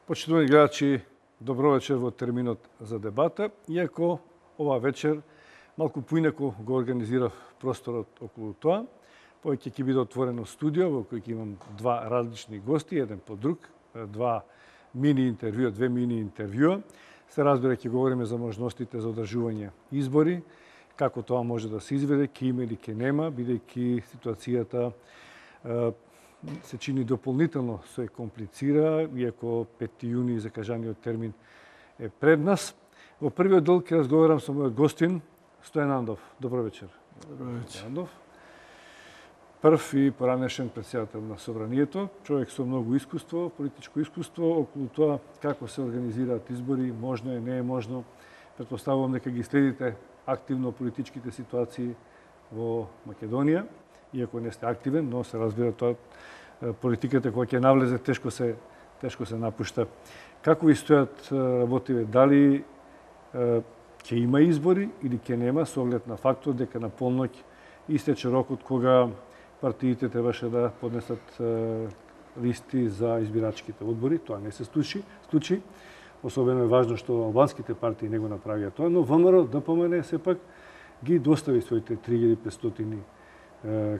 Почитувани гледачи, добро вечер во терминот за дебата. Иако ова вечер малку поинако го организирав просторот околу тоа, повеќе ќе биде отворено студио во кој ќе имам два различни гости, еден по друг, две мини интервјуа. Се разбира, ќе говориме за можностите за одржување избори, како тоа може да се изведе, ќе има или ќе нема, бидејќи ситуацијата се чини дополнително се комплицира, иако 5 јуни закажаниот термин е пред нас. Во првиот дел ќе разговарам со мојот гостин Стојан Андов. Добро вечер. Добро вечер. Андов. Прв и поранешен претседател на Собранието, човек со многу искуство, политичко искуство околу тоа како се организираат избори, можно е, не е можно. Претпоставувам дека ги следите активно политичките ситуации во Македонија, иако не сте активен, но се разбира тоа политиката кога ќе навлезе тешко се напушта. Како ви стојат работиве? Дали ќе има избори или ќе нема, со оглед на фактот дека на полноќ истече рокот кога партиите требаше да поднесат листи за избирачките одбори. Тоа не се случи. Особено е важно што албанските партии не го направија тоа, но ВМРО ДПМН сепак ги достави своите 3500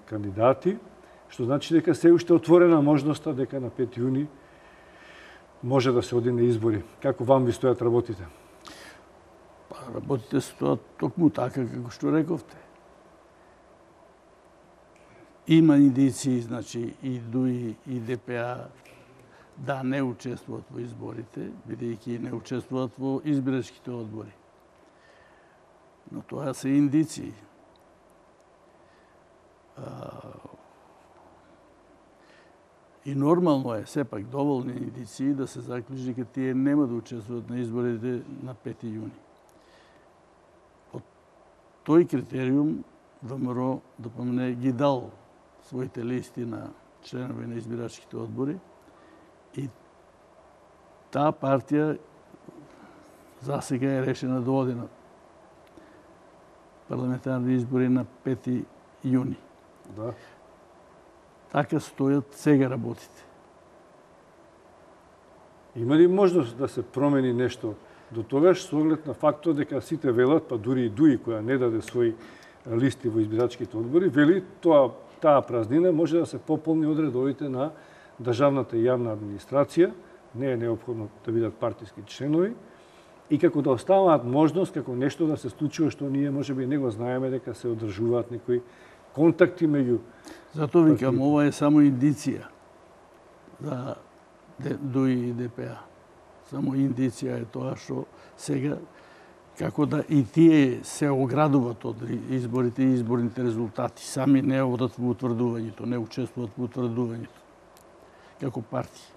кандидати, што значи дека се уште отворена можноста дека на 5 јуни може да се оди на избори. Како вам ви стојат работите? Работите стојат токму така како што рековте. Има индиции, значи и ДУИ и ДПА да не учествуваат во изборите, бидејќи не учествуваат во избирачките одбори. Но тоа се индиции. И нормално е, сепак, доволни индиции да се заклучи дека тие нема да учествуваат на изборите на 5 јуни. По тој критериум ВМРО ДПМН ги дал своите листи на членови на избирачките одбори и таа партија засега е решена да оди на парламентарни избори на 5 јуни. Да. Така стојат сега работите. Има ли можност да се промени нешто до тогаш, со оглед на фактот дека сите велат, па дури и ДУИ која не даде своји листи во избирачките одбори, вели таа празнина може да се пополни од редовите на државната и јавна администрација, не е неопходно да бидат партиски членови, и како да оставаат можност како нешто да се случува што ние можеби не го знаеме, дека се одржуваат некои контакти меѓу. Затоа викам, ова е само индиција за ДУИ и ДПА. Само индиција е тоа што сега, како да и тие се оградуваат од изборите и изборните резултати. Сами не одат во утврдувањето, не учествуваат во утврдувањето, како партии.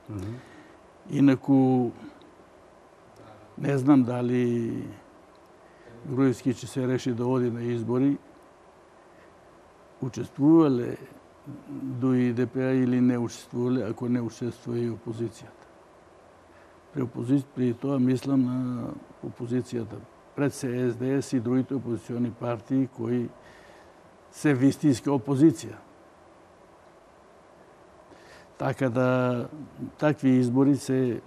Инаку, не знам дали Груевски ќе се реши да оди на избори, учествувале ДУИ и ДПА или не учествувале, ако не учествува и опозицијата. При тоа мислам на опозицијата. Пред се СДС и другите опозициони партии кои се вистинска опозиција. Така да, такви избори се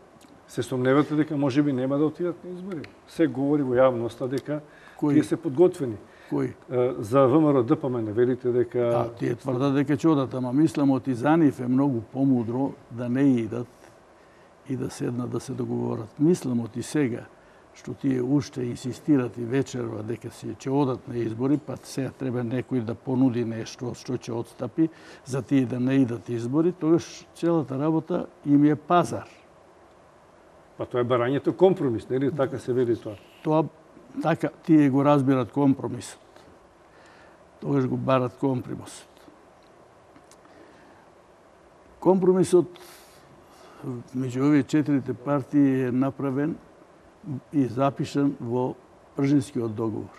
сомневате дека можеби нема да отидат на избори? Се говори во јавноста дека тие се подготвени. Кои? За ВМРО ДПМН велите дека... Да, тие тврдат дека ќе одат, ама мислам оти за нив е многу помудро да не идат и да седнат да се договорат. Мислам оти сега, што тие уште инсистират и вечерва дека ќе одат на избори, па сега треба некој да понуди нешто што ќе отстапи за тие да не идат избори, тогаш целата работа им е пазар. Па тоа е барањето компромис, нели така се вели тоа? Тоа така тие го разбират компромисот. Тогаш го барат компромисот. Компромисот меѓу овие четирите партии е направен и запишан во Пржинскиот договор.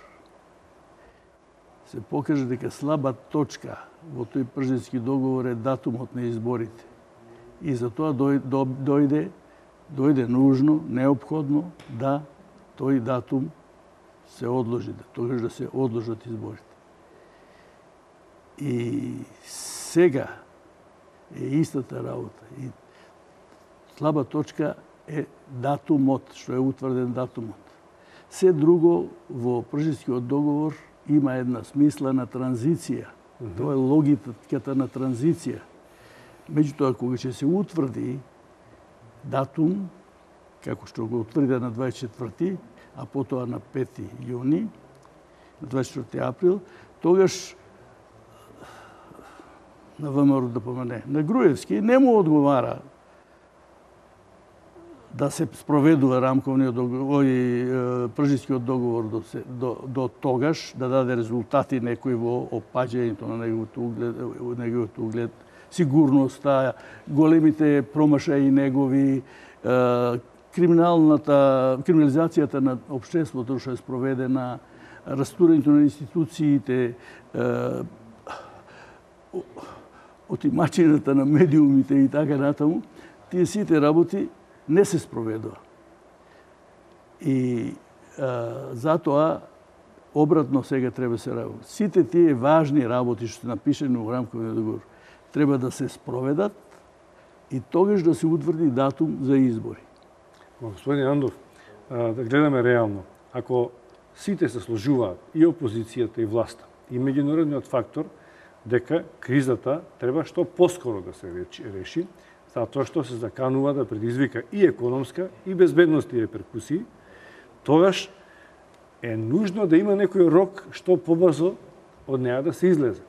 Се покажа дека слаба точка во тој Пржински договор е датумот на изборите. И затоа дојде нужно, неопходно да тој датум се одложи, тогаш да се одложат изборите. И сега е истата работа. И слаба точка е датумот, што е утврден датумот. Се друго во Пржевскиот договор има една смислена транзиција. Тоа е логиката на транзиција. Меѓутоа, кога ќе се утврди датум, како што го утврди на 24, а потоа на 5 јуни, на 24 април, тогаш на ВМРО да помене. На Груевски не му одговара да се спроведува рамковниот договор, Пржевскиот договор до тогаш, да даде резултати некои во опаѓањето на неговиот углед, сигурноста, големите промашаи негови, криминализацијата на општеството што е спроведена, растурањето на институциите, отимачината на медиумите и така натаму, тие сите работи не се спроведува. И затоа обратно сега треба се работи. Сите тие важни работи што се напишени во рамковиот договор треба да се спроведат и тогаш да се утврди датум за избори. Господин Андов, да гледаме реално. Ако сите се сложуваат, и опозицијата, и власта, и меѓународниот фактор, дека кризата треба што поскоро да се реши, затоа што се заканува да предизвика и економска, и безбедностни реперкусии, тогаш е нужно да има некој рок што побрзо од неа да се излезе.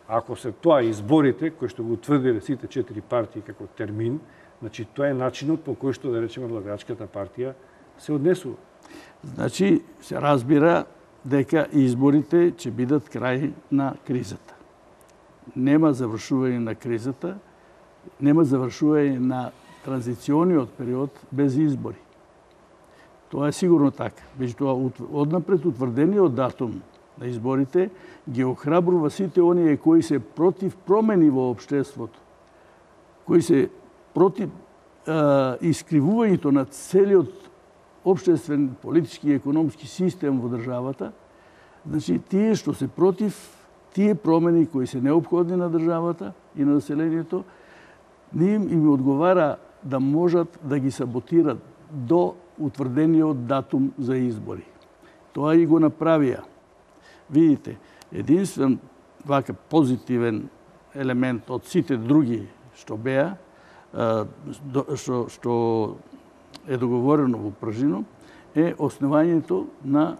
Ако се тоа изборите, кои што го утврдиле сите 4 партии како термин, значи тоа е начинот по кој што, да речеме, владеачката партија се однесува. Значи, се разбира дека изборите ќе бидат крај на кризата. Нема завршување на кризата, нема завршување на транзициониот период без избори. Тоа е сигурно така. Меѓутоа, однапред утврдениот датум на изборите ги охрабрува сите оние кои се против промени во општеството, кои се против искривувањето на целиот општествен, политички и економски систем во државата. Значи, тие што се против тие промени кои се неопходни на државата и на населението, им одговара да можат да ги саботират до утврдениот датум за избори. Тоа и го направија. Видите, единствен вака позитивен елемент од сите други што беа, што е договорено во Пржино, е основањето на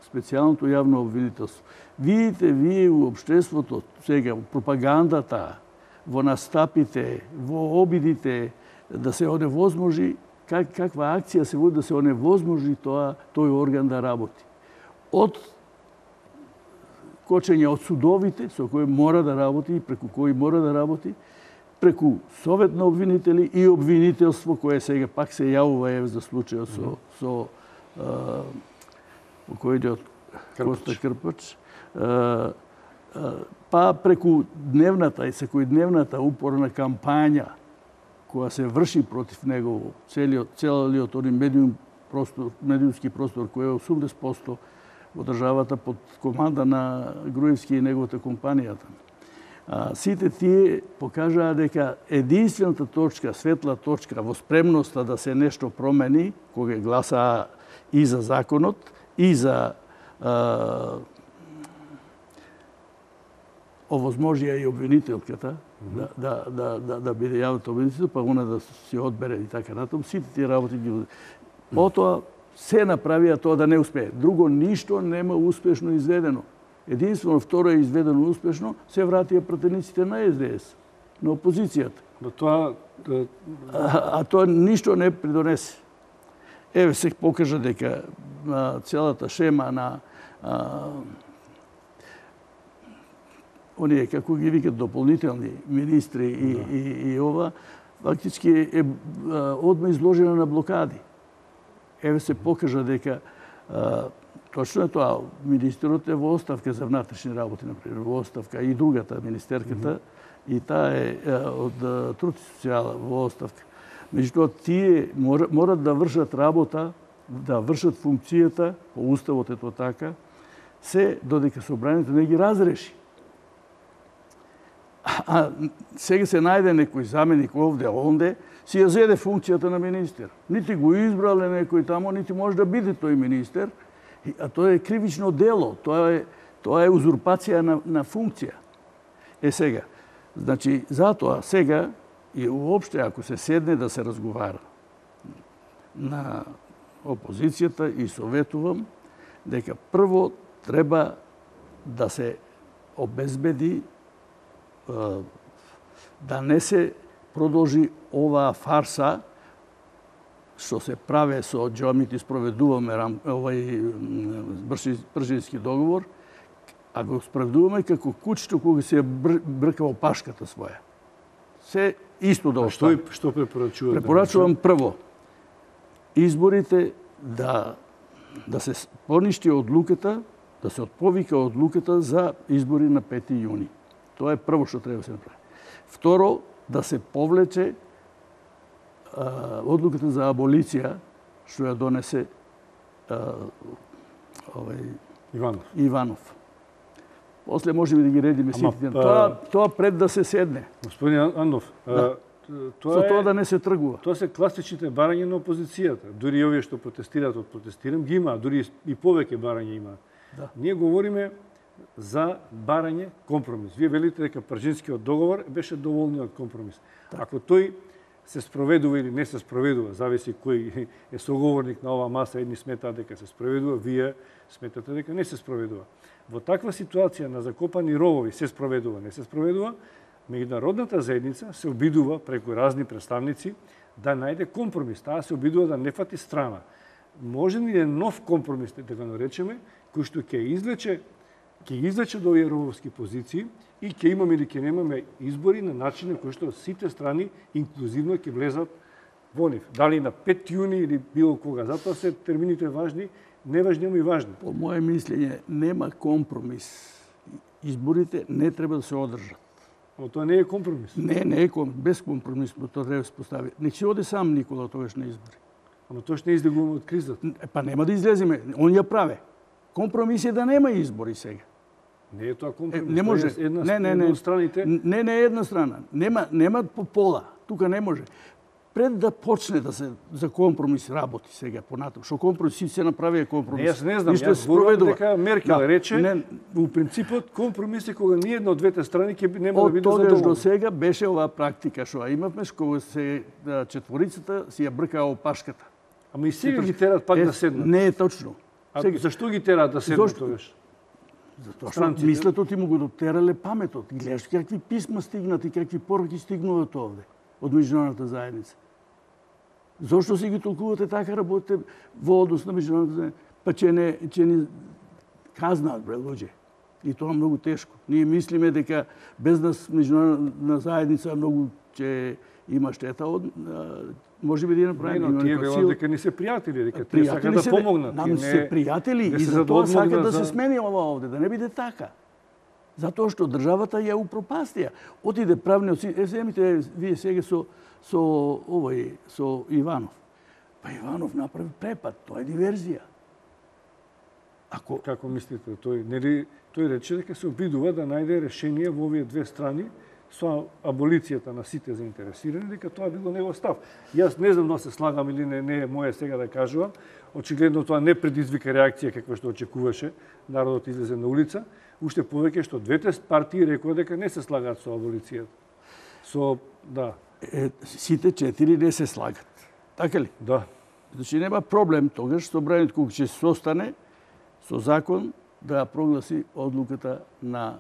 специјалното јавно обвинителство. Видите, вие во општеството сега, во пропагандата, во настапите, во обидите да се оневозможи, каква акција се води да се оневозможи тој орган да работи. Од кочење од судовите, со кои мора да работи и преку кои мора да работи, преку совет на обвинители и обвинителство, кое сега пак се јавува за случајот со покојниот Коста Крпач, па преку дневната и секојдневната упорна кампања која се врши против него, целиот оној медиумски простор кој е 80% во државата под команда на Груевски и неговата компанијата. Сите тие покажаа дека единствената точка, светла точка во спремноста да се нешто промени, кога гласаа и за законот, и за овозможија и обвинителката да биде јавната обвинител, па она да се одбере и така натаму. Сите тие работи ги... Потоа се направија тоа да не успее. Друго ништо нема успешно изведено. Единствено второ е изведено успешно, се вратија пратениците на СДС, на опозицијата. А тоа ништо не придонесе. Еве се покажа дека целата шема на оние, како ги викат, дополнителни министри и ова, фактички е одма изложена на блокади. Еве се покажа дека точно е тоа, министерот е во оставка за внатрешни работи, например, во оставка, и другата министерката, и таа е од труд и социјала во оставка. Меѓутоа, тие морат да вршат работа, да вршат функцијата, по уставот е тоа така, се додека собранието не ги разреши. А сега се најде некој заменик овде, онде, си ја зеде функцијата на министер. Нити го избрале некој тамо, нити може да биде тој министер, а тоа е кривично дело, тоа е узурпација на функција. Сега, значи, затоа сега и уопште ако се седне да се разговара на опозицијата и советувам дека прво треба да се обезбеди да не се продолжи оваа фарса што се праве со џамите, спроведуваме овај Бршински договор, а го спроведуваме како кучето кога се брка во пашката своја. Се исто да остане. Што препорачувате? Препорачувам прво изборите да се поништи одлуката, да се отповика одлуката за избори на 5 јуни. Тоа е прво што треба да се направи. Второ, да се повлече одлуката за аболиција што ја донесе Иванов. После можеме да ги редиме сите. Тоа пред да се седне. Господин Андов, со тоа да не се тргува. Тоа се класичните барања на опозицијата. Дури овие што протестираат од протестирам ги има, дури и повеќе барања има. Да. Ние говориме за барање компромис. Вие велите дека Пржинскиот договор беше доволниот компромис. Так. Ако тој се спроведува или не се спроведува, зависи кој е соговорник на оваа маса, едни сметаат дека се спроведува, вие сметате дека не се спроведува. Во таква ситуација на закопани ровови се спроведува, не се спроведува, меѓународната заедница се обидува преку разни представници да најде компромис. Таа се обидува да не фати страна. Може ли е нов компромис, да го наречеме, кој што ќе извлече до овие рововски позиции и ќе имаме или ќе немаме избори на начин на кој што сите страни инклузивно ќе влезат во нив. Дали на 5 јуни или било кога. Затоа се термините важни, неважни, ама и важни. По моје мислење, нема компромис. Изборите не треба да се одржат. Но тоа не е компромис. Не е компромис. Без компромис тоа треба да се постави. Нек си оде сам Никола тогаш на избори. Ама тоа што не излегуваме од кризата. Па нема да излеземе. Он ја праве. Компромис е да нема избори сега. Не е тоа компромис. Не може. Една од страните. Не е една страна. Нема по пола. Тука не може. Пред да почне да се за компромис работи сега понатаму. Што компромис се направи компромис. Јас не знам, јас зборувам дека Меркел рече, у принципот компромис е кога ни една од двете страни ќе нема да биде задоволна. Од тогаш до сега беше оваа практика што имавме кога се четворицата си ја бркаа опашката. Ама и сега ги терат пак да седнат. Не е точно. Зашто ги терат да седнат тогаш? Затоа што мислето ти му го дотерале паметот. Гледаш какви писма стигнат и какви пораки стигнуваат овде од меѓународната заедница. Зошто си ги толкувате така, работите во однос на меѓународната заедница? Па че ни казнаат, бре, луѓе. И тоа многу тешко. Ние мислиме дека без нас меѓународна заедница многу ќе има штета од може би да направи. Но тие велат дека не се пријатели, дека тие сакаат да помогнат. Нам се пријатели и затоа сакаат да се смени ова овде, да не биде така. Затоа што државата ја упропастија. Отиде правниот земите вие сега со Иванов. Па Иванов направи препад, тоа е диверзија. Како мислите, тој рече дека се обидува да најде решение во овие две страни со аболицијата на сите заинтересирани, дека тоа било негов став. Јас не знам да се слагам или не е моја сега да кажувам. Очигледно тоа не предизвика реакција каква што очекуваше. Народот излезе на улица. Уште повеќе што двете партии рекоа дека не се слагаат со аболицијата. Сите четири не се слагат. Така ли? Да. Значи нема проблем тогаш собранието кога ќе се состане со закон да прогласи одлуката на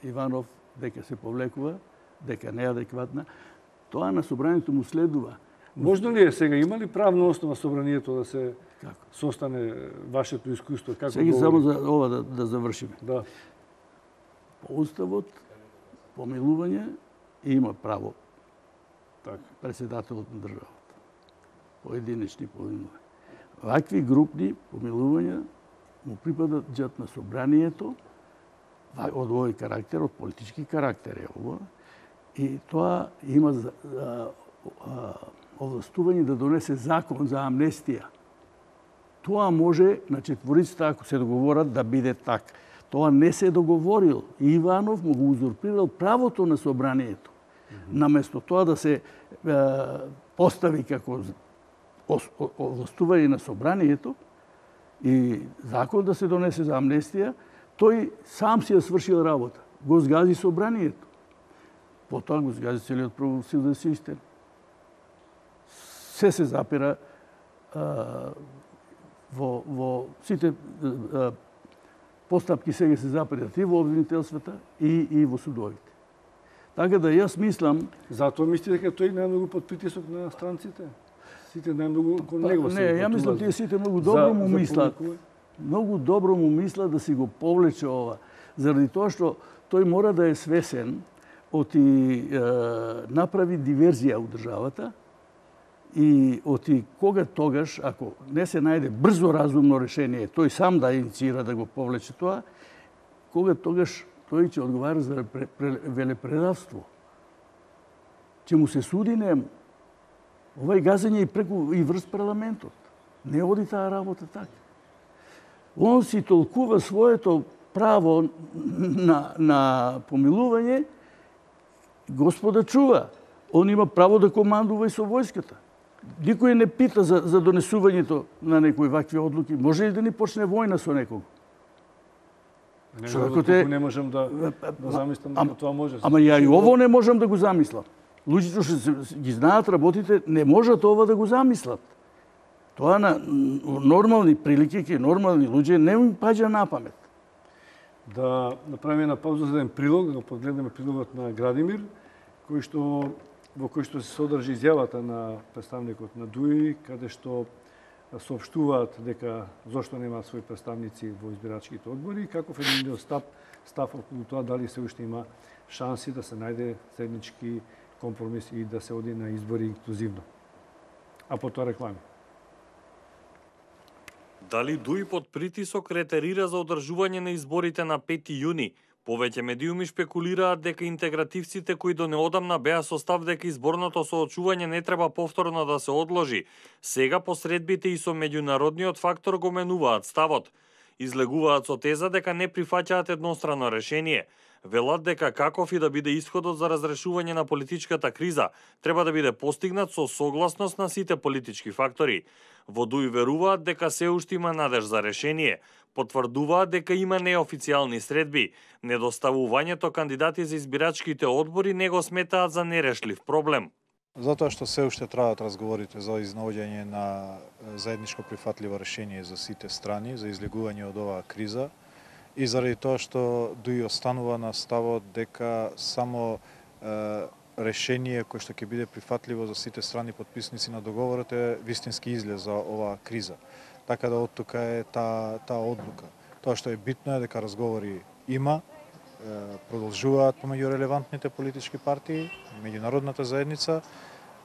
Иванов дека се повлекува, дека не е адекватна. Тоа на собранието му следува. Можно ли е сега, има ли правна основа собранието да се состане вашето искуство? Сега само за ова да завршиме. Да. По уставот, помилување има право председателот на државата. Поединечни помилувања. Вакви групни помилувања му припадаат на собранието од овој карактер, од политички карактер е ова. И тоа има овластување да донесе закон за амнестија. Тоа може на четворицата, ако се договорат, да биде Тоа не се договорил. Иванов му го узурпирал правото на собранието. Наместо тоа да се постави како овластување на собранието и закон да се донесе за амнестија, тој сам си ја свршил работа. Го згази собранието. Потоа го згази целиот правосуден систем. Се запира во сите постапки сега се запират и во обвинителствата и во судовите. Така да јас мислам... Затоа мислите дека тој најмногу под притисок на странците? Сите најмногу кон него се... Не, ја мислам тие сите многу добро му мислат. Многу добро му мислат да си го повлече ова. Заради тоа што тој мора да е свесен оти направи диверзија у државата и оти кога тогаш, ако не се најде брзо разумно решение, тој сам да инициира да го повлече тоа, кога тогаш тој ќе одговара за велепредавство. Ќе му се суди нему. Ова е газење и преку и врз парламентот. Не оди таа работа така. Он си толкува своето право на помилување, Господа чува. Он има право да командува и со војската. Никој не пита за донесувањето на некои вакви одлуки. Може ли да ни почне војна со некого? Не можем да замислам дека тоа може. Ама ја и ово не можам да го замислам. Луѓето што ги знаат работите не можат ова да го замислат. Тоа на нормални прилики, ке нормални луѓе не им паѓа на памет. Да направиме на пауза за еден прилог, да го погледнеме прилогот на Градимир, во кој што се содржи изјавата на представникот на ДУИ, каде што соопштуваат дека зошто нема своји представници во избирачките одбори и каков е став околу тоа дали се уште има шанси да се најде заеднички компромис и да се оди на избори инклузивно. А потоа реклами. Дали ДУИ под притисок ретерира за одржување на изборите на 5 јуни? Повеќе медиуми шпекулираат дека интегративците кои до неодамна беа со став дека изборното соочување не треба повторно да се одложи, сега посредбите и со меѓународниот фактор го менуваат ставот. Излегуваат со теза дека не прифаќаат еднострано решение. Велат дека каков и да биде исходот за разрешување на политичката криза, треба да биде постигнат со согласност на сите политички фактори. Во ДУИ веруваат дека се уште има надеж за решение. Потврдуваат дека има неофицијални средби. Недоставувањето кандидати за избирачките одбори не го сметаат за нерешлив проблем. Затоа што се уште траат разговорите за изнаоѓање на заедничко прифатливо решение за сите страни, за излегување од оваа криза, и заради тоа што ДУИ останува на ставот дека само решение кое што ќе биде прифатливо за сите страни подписници на договорот е вистински излез за оваа криза. Така да од тука е таа одлука. Тоа што е битно е дека разговори има, продолжуваат помеѓу релевантните политички партии, меѓународната заедница,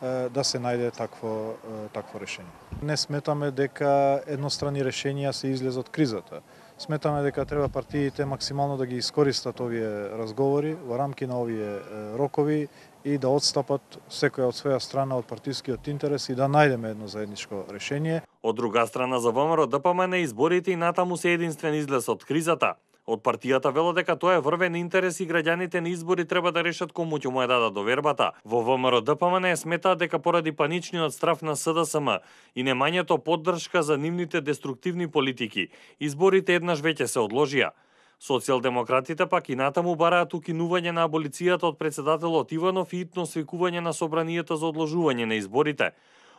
да се најде такво решение. Не сметаме дека едностранни решенија се излез од кризата. Сметаме дека треба партиите максимално да ги искористат овие разговори во рамки на овие рокови и да отстапат секоја од своја страна од партискиот интерес и да најдеме едно заедничко решение. Од друга страна за ВМРО ДПМН изборите и натаму се единствен излез од кризата. Од партијата велат дека тоа е врвен интерес и граѓаните на избори треба да решат кому ќе му ја дадат довербата. Во ВМРО ДПМН сметаат дека поради паничниот страв на СДСМ и немањето поддршка за нивните деструктивни политики, изборите еднаш веќе се одложија. Социјалдемократите пак и натаму бараат укинување на аболицијата од председателот Иванов и итно свикување на собранието за одложување на изборите.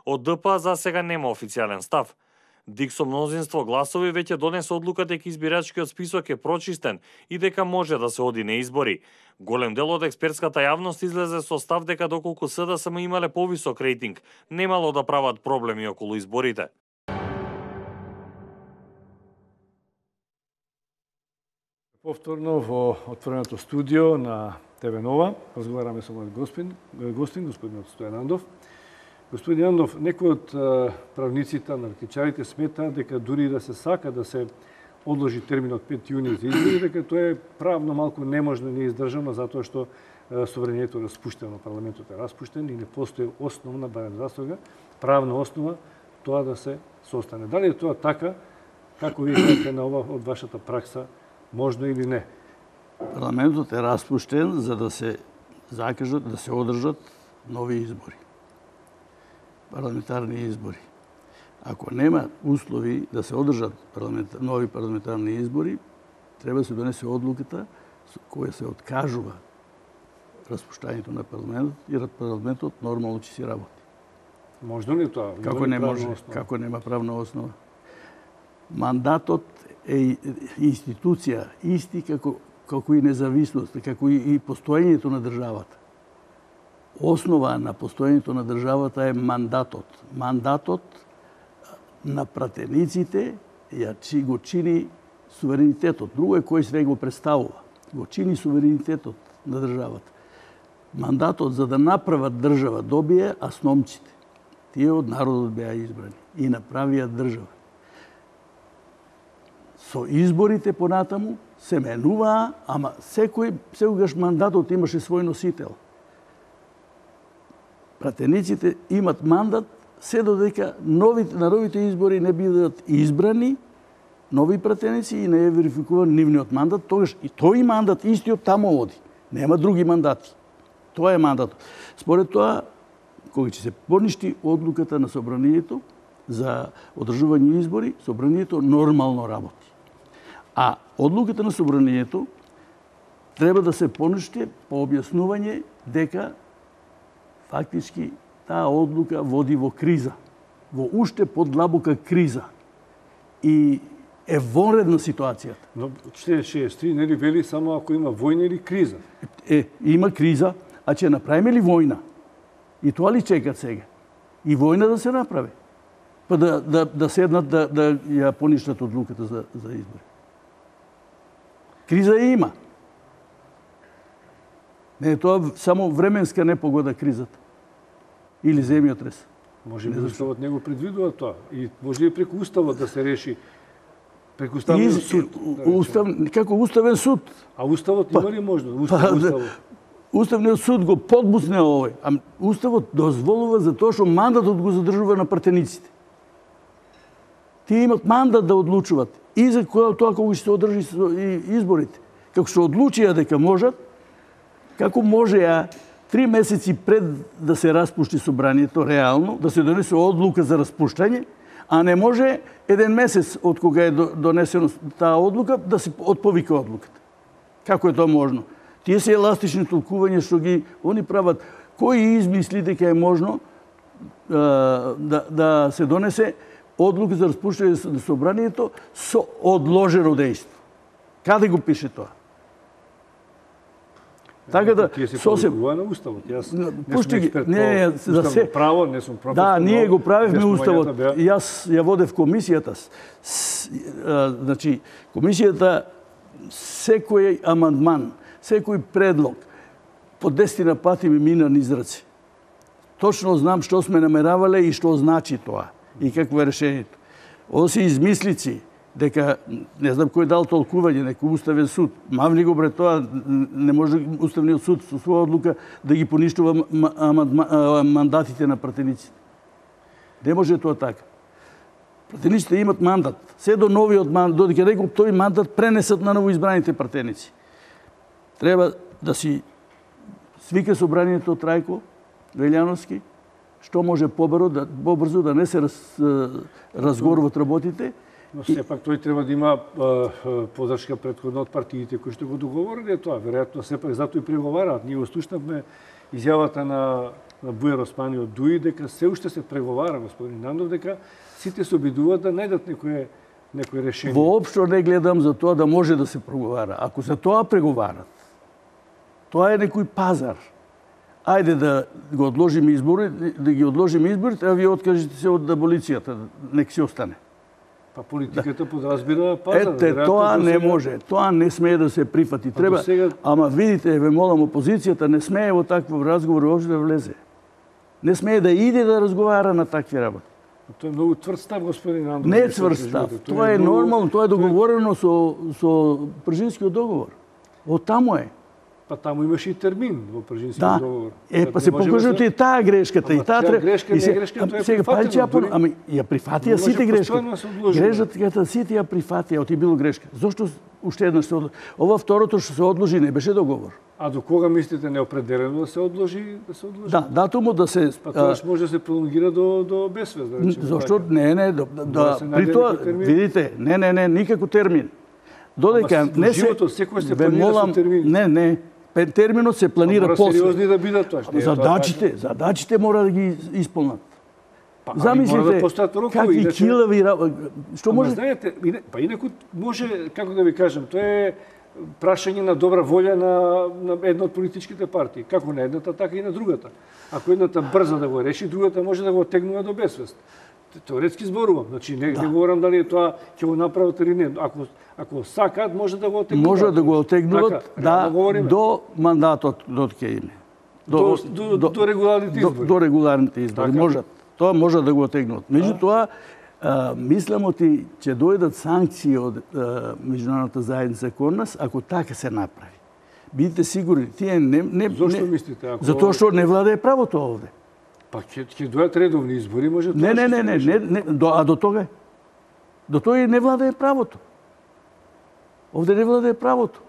Од ДП за сега нема официјален став. ДИК со мнозинство гласови веќе донесе одлука дека избирачкиот список е прочистен и дека може да се оди на избори. Голем дел од експертската јавност излезе со став дека доколку СДСМ имале повисок рейтинг, немало да прават проблеми околу изборите. Повторно во отвореното студио на ТВ Нова разговараме со мојот гостин, господинот Стојан Андов. Господин Андов, некои од правниците, аналитичарите сметаат дека дури да се сака да се одложи терминот 5 јуни за избори, дека тоа е правно малку неможно и неиздржано затоа што собранието е распуштено, парламентот е распуштен и не постои основна, барем за сега, правна основа тоа да се состане. Дали е тоа така? Како ви гледате на ова од вашата пракса Можно или не? Парламентот е распуштен за да се закажат, да се одржат нови избори. Парламентарни избори. Ако нема услови да се одржат нови парламентарни избори, треба да се донесе одлуката со која се откажува распуштањето на парламентот и парламентот нормално ќе си работи. Можно ли тоа? Како не може? Како нема правна основа? Мандатот е институција исти како и независност, како и постоењето на државата. Основа на постоењето на државата е мандатот. Мандатот на пратениците го чини суверенитетот. Друго е кој се го представува. Го чини суверенитетот на државата. Мандатот за да направат држава добие асномците. Тие од народот беа избрани и направија држава. Со изборите понатаму се менуваа, ама секогаш мандатот имаше свој носител. Пратениците имат мандат се додека на новите избори не бидат избрани нови пратеници и не е верификуван нивниот мандат, тогаш и тој мандат истиот тамо оди. Нема други мандати. Тоа е мандатот. Според тоа, кога ќе се поништи одлуката на собранието за одржување избори, собранието нормално работи. А одлуката на собранието треба да се поништи по објаснување дека фактички таа одлука води во криза, во уште подлабока криза и е вонредна ситуацијата. Но член 63 нели вели само ако има војна или криза? Има криза, а ќе направиме ли војна? И тоа ли чекат сега? И војна да се направи? Па да седнат да ја поништат одлуката за избори. Криза има. Не е тоа само временска непогода кризата. Или земјотрес. Може би Уставот не го предвидува тоа. И може и преку Уставот да се реши преку Уставниот суд. Како Уставен суд. А Уставот има ли можност? Уставниот суд го подбусне овој. А Уставот дозволува за тоа што мандатот го задржува на пратениците. Тие имат мандат да одлучуваат и за тоа кога ќе се одржи изборите. Како што одлучија дека можат, како можеа 3 месеци пред да се распушти собранието, реално, да се донесе одлука за распуштање, а не може 1 месец од кога е донесено таа одлука да се отповика одлуката. Како е тоа можно? Тие се еластични толкувања што они прават. Кој измисли дека е можно да се донесе одлука за распуштање на собранието со одложено дејство? Каде го пише тоа? Така да тие се повикува на Уставот. Јас не сум експерт по уставно право, не сум професор. Да, ние го правевме Уставот. Јас ја водев комисијата. Значи, комисијата секој амандман, секој предлог по 10 пати ми мина низ раце. Точно знам што сме намеравале и што значи тоа и какво е решението. Ово се измислици дека не знам кој дал толкување, некој уставен суд. Мавни го бре тоа, не може уставниот суд со своја одлука да ги поништува мандатите на пратениците. Не може тоа така. Пратениците имат мандат. Се до новиот мандат, додека некој тој мандат пренесат на новоизбраните пратеници. Треба да си свика собранието Трајко Велјановски, што може побрзо да не се разгоруват работите. Но сепак тој треба да има подршка претходно од партиите кои што го договориле тоа. Веројатно сепак затоа и преговараат. Ние слушнавме изјавата на Бујар Османи од ДУИ дека се уште се преговара, господин Нандов, дека сите се обидуваат да најдат некој решение. Воопшто не гледам за тоа да може да се преговара. Ако за тоа преговарат, тоа е некој пазар. Ајде да го одложиме изборите, а вие откажете се од аболицијата, нека си остане. Па политиката подразбира пазар. Тоа не може. Тоа не смее да се прифати. Треба, ама видите, ве молам, опозицијата не смее во таков разговор уопште да влезе. Не смее да иде да разговара на такви работи. Тоа е многу тврд став, господин Андов. Не е тврд став. Тоа е нормално, тоа е договорено со Пржинскиот договор. Од таму е. Па таму имаше и термин во Пржинскиот Да. договор. Па се покажува ти таа грешката и таа таа грешка не е грешка, тоа е прифатено. Ами ја прифатија сите грешки. Грешката сите ја прифатија, оти било грешка. Зошто уште една се одложи? Ова второто што се одложи не беше договор. А до кога мислите неопределено да се одложи? Да, датумот да се Па тоа може да се пролонгира до безвез, да речеме. Зошто не, при тоа видите, не, никако термин. Додека не се животот секој се планира со термин. Не, терминот се планира после. Сериозни да бидат тоа. Задачите мора да ги исполнат. Замислите какви килави што може. Знаете, па инаку може, како да ви кажем, тоа е прашање на добра волја на една од политичките партии, како на едната, така и на другата. Ако едната брза да го реши, другата може да го оттегнува до безвест. Теоретски зборувам, значи не говорам дали тоа ќе го направат или не. Ако сакаат, може да го оттегнуваат. Може да го оттегнуваат, до мандатот ќе име. До регуларните избори. До регуларните избори, можат. Тоа може да го оттегнуваат. Меѓутоа, мислам оти ќе дојдат санкции од меѓународната заедница кон нас ако така се направи. Бидете сигурни, тие не Зошто мислите? Затоа што не владее правото овде. Па ќе дојдат редовни избори, може тоа. Не, а до тога? До тога и не владее правото. Овде не владее правото.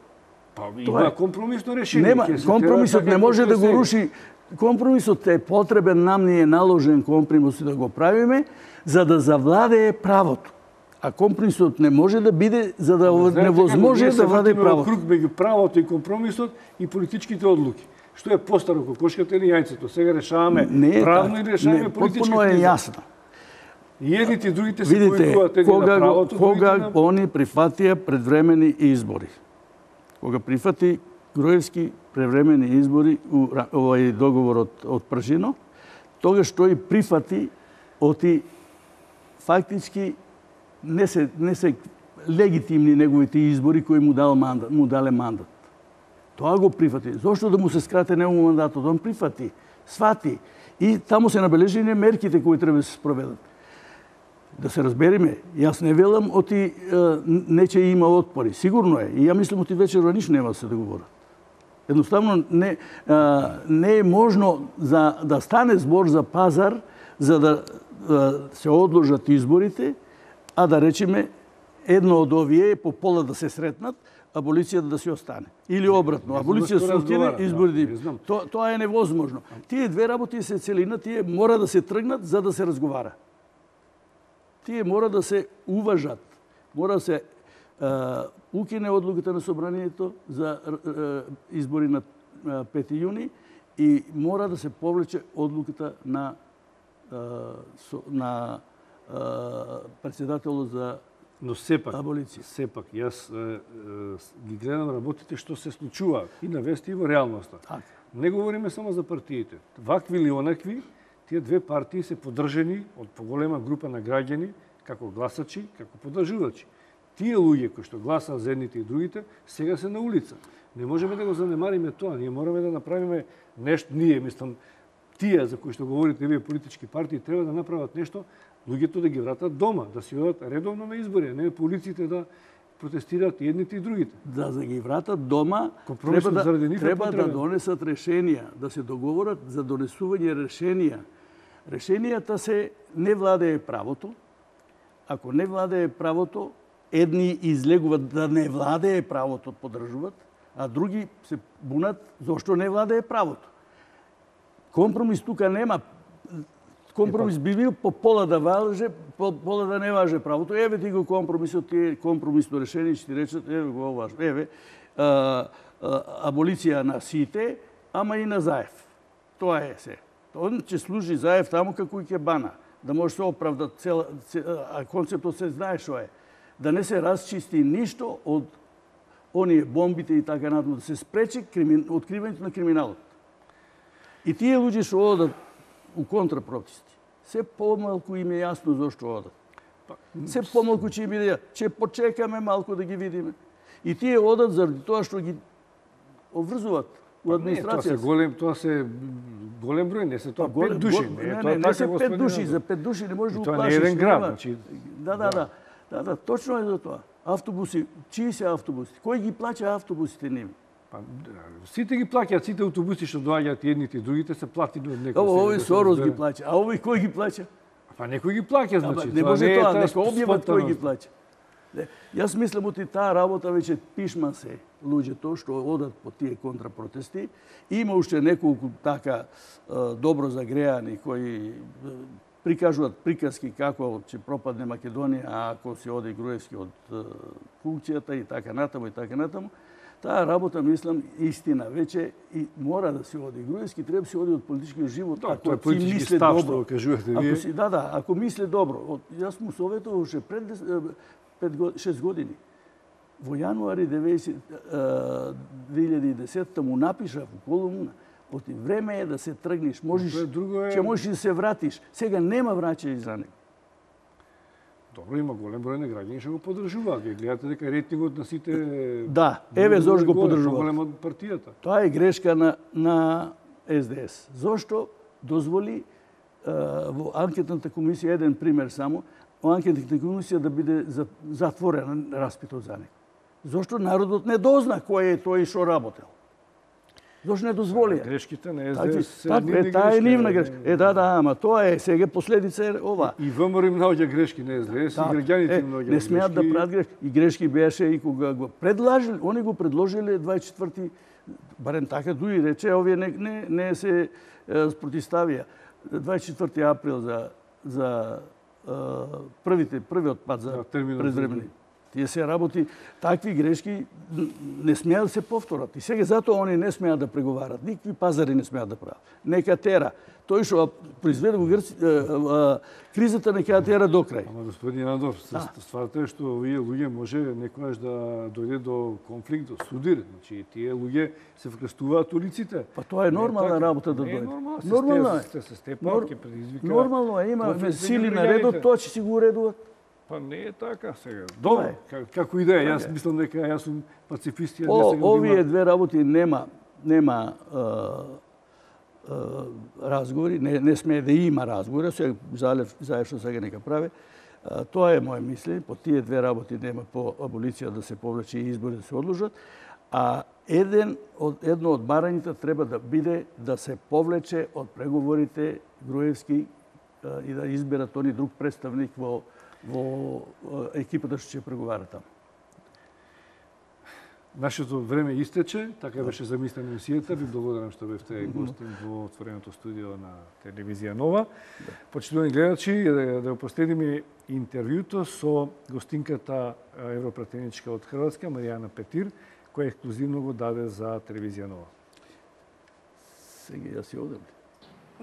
Па има компромисно решение. Нема, компромисот не може да го руши. Компромисот е потребен, нам ни е наложен компромис да го правиме, за да завладее правото. А компромисот не може да биде за да невозможно да владее правото. Круг меѓу правото и компромисот и политичките одлуки. Што е постаро, кокошката или јајцето? Сега решаваме правно или решаваме политички? Потpuno е јасно. И едните и другите се повикуваат едни на правото. Кога они прифатија предвремени избори. Кога прифати Груевски превремени избори у овој договор од Пржино, тогаш тој прифати оти фактички не се легитимни неговите избори кои му дале мандат. Тоа го прифати. Зошто да му се скрате негово мандатот? Он прифати, свати. И таму се набележени мерките кои треба да се спроведат. Да се разбериме, јас не велам оти не ќе има отпори. Сигурно е. И ја мислам оти вечер ништо нема да се договорат. Едноставно не е можно да стане збор за пазар за да се одложат изборите, а да речеме едно од овие по пола да се сретнат, аболицијата да си остане. Или обратно, аболиција се остане, избори да. Тоа е невозможно. Тие две работи се целина, тие мора да се тргнат за да се разговара. Тие мора да се уважат. Мора да се укине одлуката на собранието за избори на 5 јуни и мора да се повлече одлуката на председателот за Но сепак, аболиција. јас ги гледам работите што се случуваат и на вести и во реалноста. Не говориме само за партиите. Вакви или онакви, тие две партии се поддржани од поголема група на граѓани, како гласачи, како поддржувачи. Тие луѓе кои што гласаат за едните и другите, сега се на улица. Не можеме да го занемариме тоа. Ние мораме да направиме нешто, мислам, тие за кои што говорите вие политички партии, треба да направат нешто, луѓето да ги вратат дома, да си одат редовно на избори, не по улиците да протестираат и едните и другите. Да ги вратат дома, треба да донесат решенија, да се договорат за донесување решенија. Решенијата се не владее правото. Ако не владее правото, едни излегуваат да не владее правото, поддржуваат, а други се бунат зошто не владее правото. Компромис тука нема. Компромис би бил по пола да важи, по пола да не важи правото. Еве ти го компромисот, тие компромисно решение ќе ти речат, еве го важно. Еве, аболиција на сите, ама и на Заев. Тоа е се. Он ќе служи Заев таму како и икебана, да може се оправда а концептот се знае што е. Да не се расчисти ништо од оние бомбите и така натаму, да се спречи откривањето на криминалот. И тие луѓе што одат у контрапротести, се помалку им е јасно зошто одат. Се помалку ќе им биде, ќе почекаме малку да ги видиме. И тие одат заради тоа што ги обврзуваат у администрација. Тоа се голем број, не се тоа 5 души. Не се 5 души, за 5 души не може да уплашиш. Тоа не е еден град. Да, точно е за тоа. Автобуси, чии се автобуси? Кој ги плаќа автобусите ними? Па, сите ги плаќаат, сите автобуси што доаѓаат едните и другите се платени од некој. Овој Сорос ги плаќа, а овој кој ги плаќа? Па некој ги плаќа, значи. Не може тоа, нека објават кој ги спонтаност. плаќа. Јас мислам оти таа работа веќе пишма се луѓето што одат по тие контрапротести. Има уште неколку така добро загреани кои прикажуваат приказки како ќе пропадне Македонија ако се оди Груевски од функцијата и така натаму и така натаму. Таа работа, мислам, истина веќе и мора да се оди. Груевски треба да се оди од политичкиот живот. Да, тоа е политички став што го кажувате вие. Ако мисли добро. Јас му советував уште пред 6 години. Во јануари 2010 му напишав у колумна, оти време е да се тргнеш, можеш, ќе можеш да се вратиш. Сега нема враќање за него. Добро, има голем број на граѓани што го поддржуваат. Вие гледате дека рейтингот на сите... Да, еве зошто го поддржуваат. Голем од партијата. Тоа е грешка на СДС. Зошто дозволи во анкетната комисија, еден пример само, во анкетната комисија да биде затворен распитот за него. Зошто народот не дозна кој е тој што работел? Зошто не дозволија? Грешките на СДС се нивни грешки. Таа е нивна грешка. Ама тоа е сега последица е ова. И ВМРО им наоѓа грешки на СДС, и граѓаните им наоѓаат грешки. Не смеат да прават грешки. И грешки беше и кога го предложили, они го предложиле 24-ти, барем така дуи рече, овие не се спротиставија. 24 април за првиот пат за предвремени. Тие се работи, такви грешки не смеат да се повторат. И сега затоа они не смеат да преговарат. Никакви пазари не смеат да прават. Нека тера. Тој што произведе во кризата нека тера до крај. Ама господин Андов, стварата е што овие луѓе може некогаш да дојде до конфликт, до судир. Значи тие луѓе се вкрстуваат улиците. Па тоа е нормална работа да дојде. Нормално е. Се степаат, ќе предизвика. Нормално е, има сили на редот, тоа ќе си го уредуваат. Па не е така сега. Добро, како идеја, јас мислам дека јас сум пацифист. Овие две работи нема разговори, не смее да има разговори, Заев што сега нека прави. Тоа е моје мислење, по тие две работи нема по аболиција да се повлече и избори да се одложат, а едно од барањата треба да биде да се повлече од преговорите Груевски и да изберат они друг представник во екипата што ќе преговара таму. Нашето време истече, така беше замислена емисијата. Ви благодарам што бевте гостин во отвореното студио на телевизија Нова. Почитувани гледачи, да го последиме интервјуто со гостинката европратеничка од Хрватска, Маријана Петир, која ексклузивно го даде за телевизија Нова. Сега јас си одам.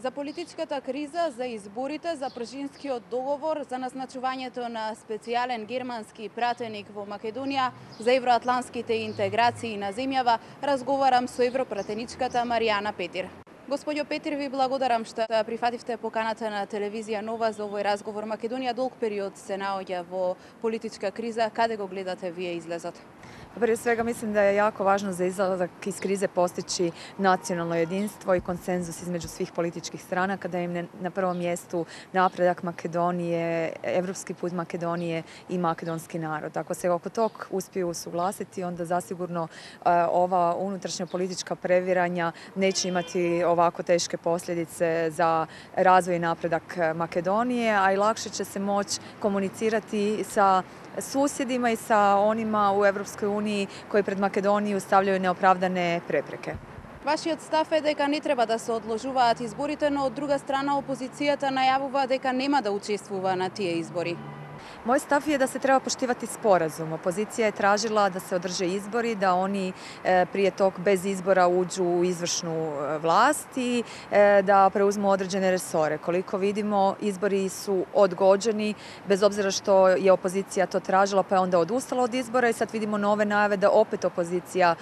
За политичката криза, за изборите, за Пршинскиот договор, за назначувањето на специјален германски пратеник во Македонија, за евроатлантските интеграции на земјава, разговарам со европратеничката Маријана Петир. Господјо Петир, ви благодарам што прифативте поканата на телевизија Нова за овој разговор. Македонија долг период се наоѓа во политичка криза. Каде го гледате вие излезот? Prije svega mislim da je jako važno za izlazak iz krize postići nacionalno jedinstvo i konsenzus između svih političkih stranaka, da im na prvom mjestu napredak Makedonije, evropski put Makedonije i makedonski narod. Ako se oko tog uspiju usuglasiti, onda zasigurno ova unutrašnja politička previranja neće imati ovako teške posljedice za razvoj i napredak Makedonije, a i lakše će se moći komunicirati sa susjedima i sa onima u Evropskoj uniji koji pred Makedoniju stavljaju neopravdane prepreke. Вашиот став е дека не треба да се одложуваат изборите, но од друга страна опозицијата најавува дека нема да учествува на тие избори. Moj stav je da se treba poštivati sporazum. Opozicija je tražila da se održe izbori, da oni prije tog bez izbora uđu u izvršnu vlast i da preuzmu određene resore. Koliko vidimo, izbori su odgođeni, bez obzira što je opozicija to tražila, pa je onda odustala od izbora i sad vidimo nove najave da opet opozicija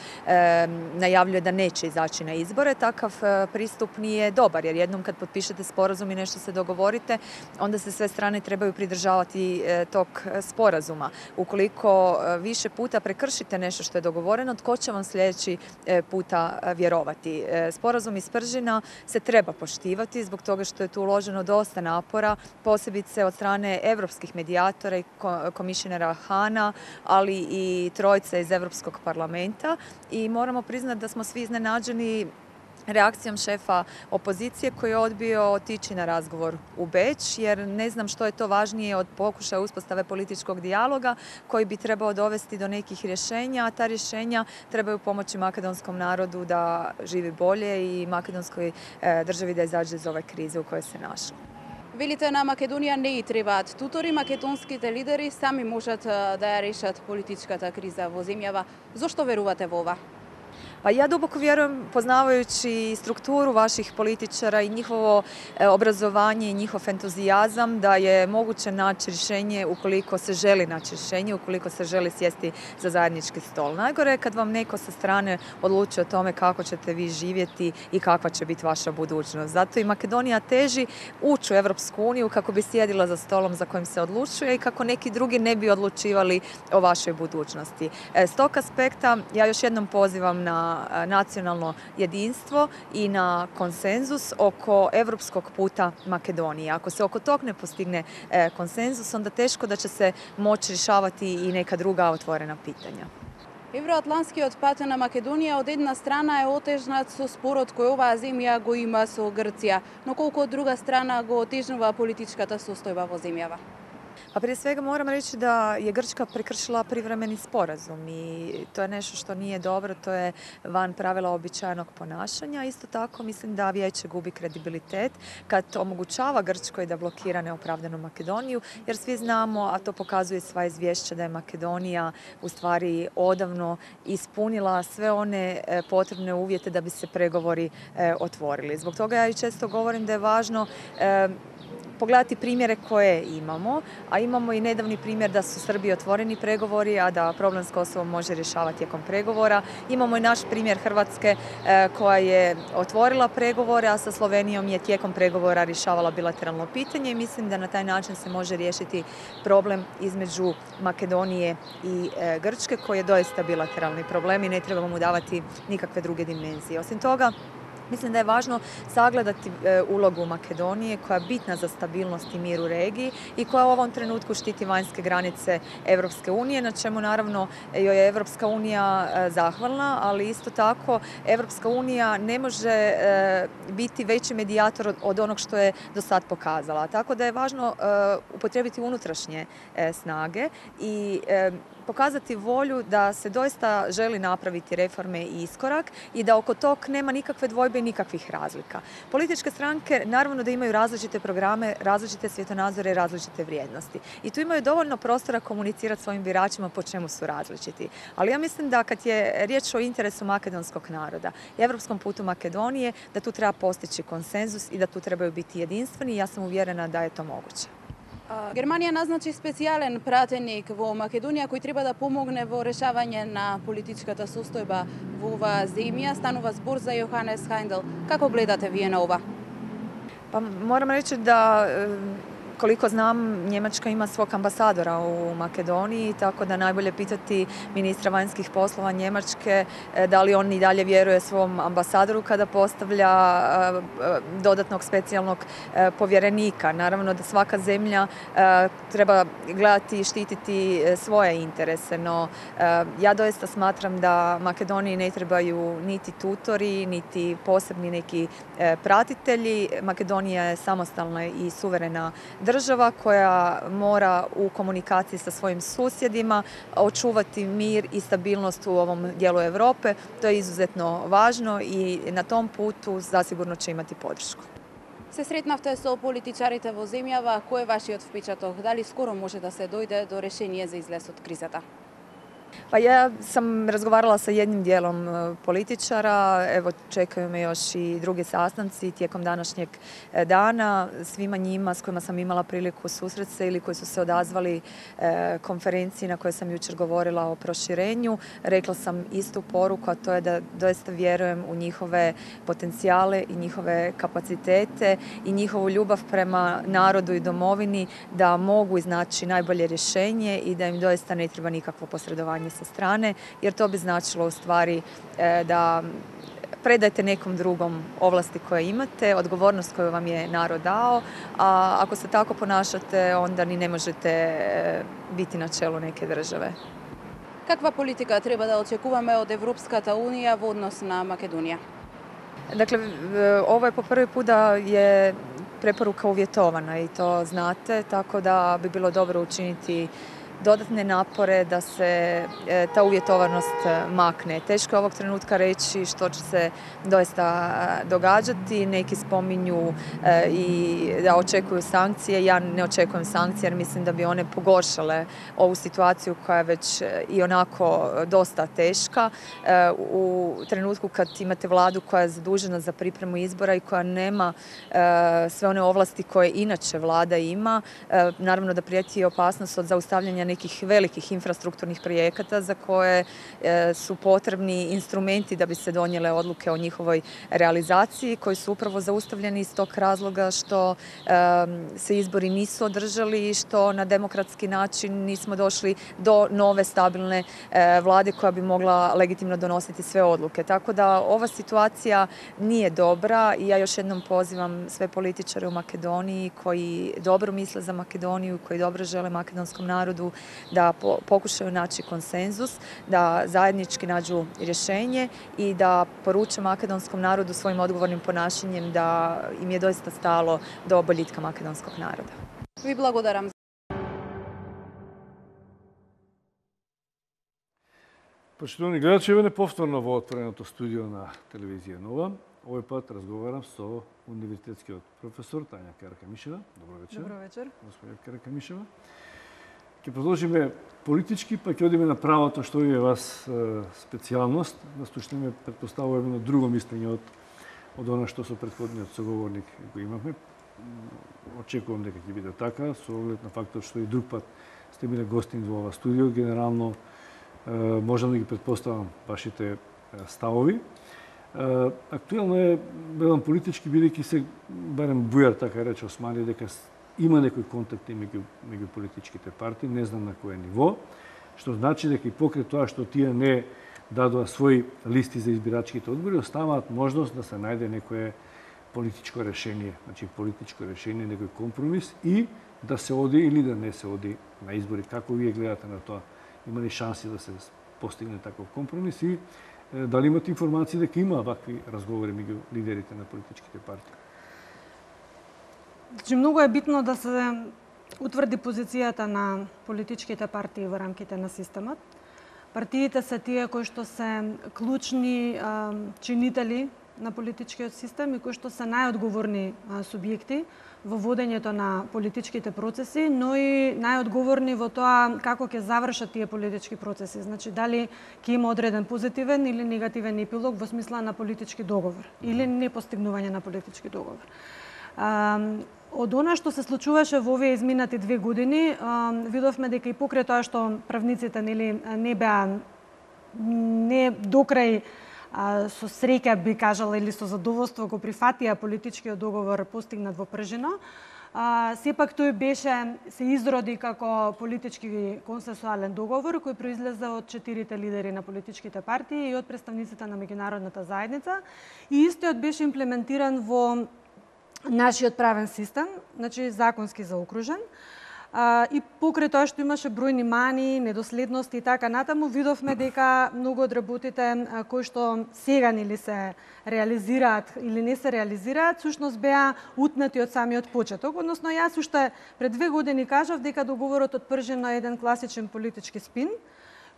najavljuje da neće izaći na izbore. Takav pristup nije dobar, jer jednom kad potpišete sporazum i nešto se dogovorite, onda se sve strane trebaju pridržavati tog sporazuma. Ukoliko više puta prekršite nešto što je dogovoreno, tko će vam sljedeći puta vjerovati? Sporazum iz Pržina se treba poštivati zbog toga što je tu uloženo dosta napora, posebice od strane europskih medijatora i komisionera Hana, ali i trojice iz Europskog parlamenta. I moramo priznati da smo svi iznenađeni reakcijom šefa opozicije koji je odbio otići na razgovor u Beč, jer ne znam što je to važnije od pokušaja uspostave političkog dijaloga koji bi trebao dovesti do nekih rješenja, a ta rješenja trebaju pomoći makedonskom narodu da živi bolje i makedonskoj državi da izađe iz ove krize u kojoj se našla. Велите на Македонија не и требаат тутори, македонските лидери сами можат да ја решат политичката криза во земјава. Зошто верувате во ова? Pa ja duboko vjerujem, poznavajući strukturu vaših političara i njihovo obrazovanje i njihov entuzijazam, da je moguće naći rješenje ukoliko se želi naći rješenje, ukoliko se želi sjesti za zajednički stol. Najgore je kad vam neko sa strane odlučuje o tome kako ćete vi živjeti i kakva će biti vaša budućnost. Zato i Makedonija teži ući u Europsku uniju kako bi sjedila za stolom za kojim se odlučuje i kako neki drugi ne bi odlučivali o vašoj budućnosti. S tog aspekta ja još jednom pozivam na nacionalno jedinstvo i na konsenzus oko europskog puta Makedonije. Ako se oko tog ne postigne konsenzus, onda teško da će se moći rješavati i neka druga otvorena pitanja. Евроатлантскиот пат на Македонија од една страна е отежнат со спорот кој оваа земја го има со Грција, но колку од друга страна го отежнува политичката состојба во земјава? Pa prije svega moram reći da je Grčka prekršila privremeni sporazum i to je nešto što nije dobro, to je van pravila običajnog ponašanja. Isto tako mislim da vijeće gubi kredibilitet kad omogućava Grčkoj da blokira neopravdanu Makedoniju, jer svi znamo, a to pokazuje sva izvješća, da je Makedonija u stvari odavno ispunila sve one potrebne uvjete da bi se pregovori otvorili. Zbog toga ja i često govorim da je važno pogledati primjere koje imamo, a imamo i nedavni primjer da su u Srbiji otvoreni pregovori, a da problem s Kosovom može rješavati tijekom pregovora. Imamo i naš primjer Hrvatske koja je otvorila pregovore, a sa Slovenijom je tijekom pregovora rješavala bilateralno pitanje i mislim da na taj način se može riješiti problem između Makedonije i Grčke koji je doista bilateralni problem i ne trebamo mu davati nikakve druge dimenzije. Osim toga, mislim da je važno sagledati ulogu Makedonije koja je bitna za stabilnost i mir u regiji i koja u ovom trenutku štiti vanjske granice Europske unije, na čemu naravno joj je Europska unija zahvalna, ali isto tako Europska unija ne može biti veći medijator od onog što je do sad pokazala. Tako da je važno upotrijebiti unutrašnje snage i pokazati volju da se doista želi napraviti reforme i iskorak i da oko tog nema nikakve dvojbe i nikakvih razlika. Političke stranke naravno da imaju različite programe, različite svjetonazore i različite vrijednosti. I tu imaju dovoljno prostora komunicirati svojim biračima po čemu su različiti. Ali ja mislim da kad je riječ o interesu makedonskog naroda i europskom putu Makedonije, da tu treba postići konsenzus i da tu trebaju biti jedinstveni i ja sam uvjerena da je to moguće. Германија назначи специјален пратеник во Македонија кој треба да помогне во решавање на политичката состојба во оваа земја. Станува збор за Јоханес Хајндел. Како гледате вие на ова? Pa moram reći da koliko znam, Njemačka ima svog ambasadora u Makedoniji, tako da najbolje pitati ministra vanjskih poslova Njemačke da li on i dalje vjeruje svom ambasadoru kada postavlja dodatnog specijalnog povjerenika. Naravno da svaka zemlja treba gledati i štititi svoje interese, no ja doista smatram da Makedoniji ne trebaju niti tutori, niti posebni neki pratitelji. Makedonija je samostalna i suverena država koja mora u komunikaciji sa svojim susjedima očuvati mir i stabilnost u ovom dijelu Europe. To je izuzetno važno i na tom putu zasigurno će imati podršku. Се сретнавте со политичарите во земјава, кој е вашиот впечаток? Дали скоро може да се дојде до решение за излез од кризата? Pa ja sam razgovarala sa jednim dijelom političara, evo čekaju me još i drugi sastanci tijekom današnjeg dana. Svima njima s kojima sam imala priliku susreti se ili koji su se odazvali konferenciji na kojoj sam jučer govorila o proširenju, rekla sam istu poruku, a to je da doista vjerujem u njihove potencijale i njihove kapacitete i njihovu ljubav prema narodu i domovini, da mogu iznaći najbolje rješenje i da im doista ne treba nikakvo posredovanje sa strane, jer to bi značilo u stvari da predajte nekom drugom ovlasti koje imate, odgovornost koju vam je narod dao, a ako se tako ponašate, onda ni ne možete biti na čelu neke države. Каква политика треба да очекуваме од Европската унија во однос на Македонија? Dakle, ovo je po prvi put da je preporuka uvjetovana i to znate, tako da bi bilo dobro učiniti dodatne napore da se ta uvjetovanost makne. Teško je ovog trenutka reći što će se doista događati. Neki spominju i da očekuju sankcije. Ja ne očekujem sankcije jer mislim da bi one pogoršale ovu situaciju koja je već i onako dosta teška. U trenutku kad imate vladu koja je zadužena za pripremu izbora i koja nema sve one ovlasti koje inače vlada ima, naravno da prijeti opasnost od zaustavljanja nekih velikih infrastrukturnih projekata za koje su potrebni instrumenti da bi se donijele odluke o njihovoj realizaciji, koji su upravo zaustavljeni iz tog razloga što se izbori nisu održali i što na demokratski način nismo došli do nove stabilne vlade koja bi mogla legitimno donositi sve odluke. Tako da ova situacija nije dobra i ja još jednom pozivam sve političare u Makedoniji koji dobro misle za Makedoniju, koji dobro žele makedonskom narodu, da pokušaju naći konsenzus, da zajednički nađu rješenje i da poruče makedonskom narodu svojim odgovornim ponašanjem da im je doista stalo do boljitka makedonskog naroda. Ви благодарам. Почитувани гледачи, еве неповторно во отвореното студио на телевизија Нова. Овој пат разговарам со универзитетскиот професор Тања Каракамишева. Добро вечер. Добро вечер. Господја Каракамишева. Ќе продолжиме политички, па ќе одиме на правото, што е вас специјалност. Настучнеме, предпоставуваме, на друго мислење од она што со претходниот соговорник го имавме. Очекувам дека ќе биде така, со оглед на фактот што и друг пат сте биле гостин во ова студио. Генерално, можам да ги предпоставам вашите ставови. Актуелно е, велам политички, бидејќи се, барем Бујар така рече Османи, дека има некои контакти меѓу политичките партии, не знам на кое ниво, што значи дека и покрај тоа што тие не дадоа своји листи за избирачките одбори, оставаат можност да се најде некое политичко решение, значи политичко решение, некој компромис и да се оди или да не се оди на избори. Како вие гледате на тоа? Има ли шанси да се постигне таков компромис и дали имате информации дека има вакви разговори меѓу лидерите на политичките партии? Значи, многу е битно да се утврди позицијата на политичките партии во рамките на системот. Партиите се тие кои што се клучни чинители на политичкиот систем и кои што се најодговорни субјекти во водењето на политичките процеси, но и најодговорни во тоа како ќе завршат тие политички процеси. Значи, дали ќе има одреден позитивен или негативен епилог во смисла на политички договор или непостигнување на политички договор. Од она што се случуваше во овие изминати 2 години, видовме дека и покрај тоа што правниците не беа не докрај со среќа би кажала или со задоволство го прифатија политичкиот договор постигнат во Пржино, сепак тој се изроди како политички консенсуален договор кој произлезе од 4 лидери на политичките партии и од представниците на меѓународната заедница и истиот беше имплементиран во нашиот правен систем, значи законски заокружен. И покрај тоа што имаше бројни мани, недоследности и така натаму, видовме дека многу од работите кои што сега нели се реализираат или не се реализираат, всушност беа утнати од самиот почеток. Односно, јас уште пред 2 години кажав дека договорот од Пржино е еден класичен политички спин,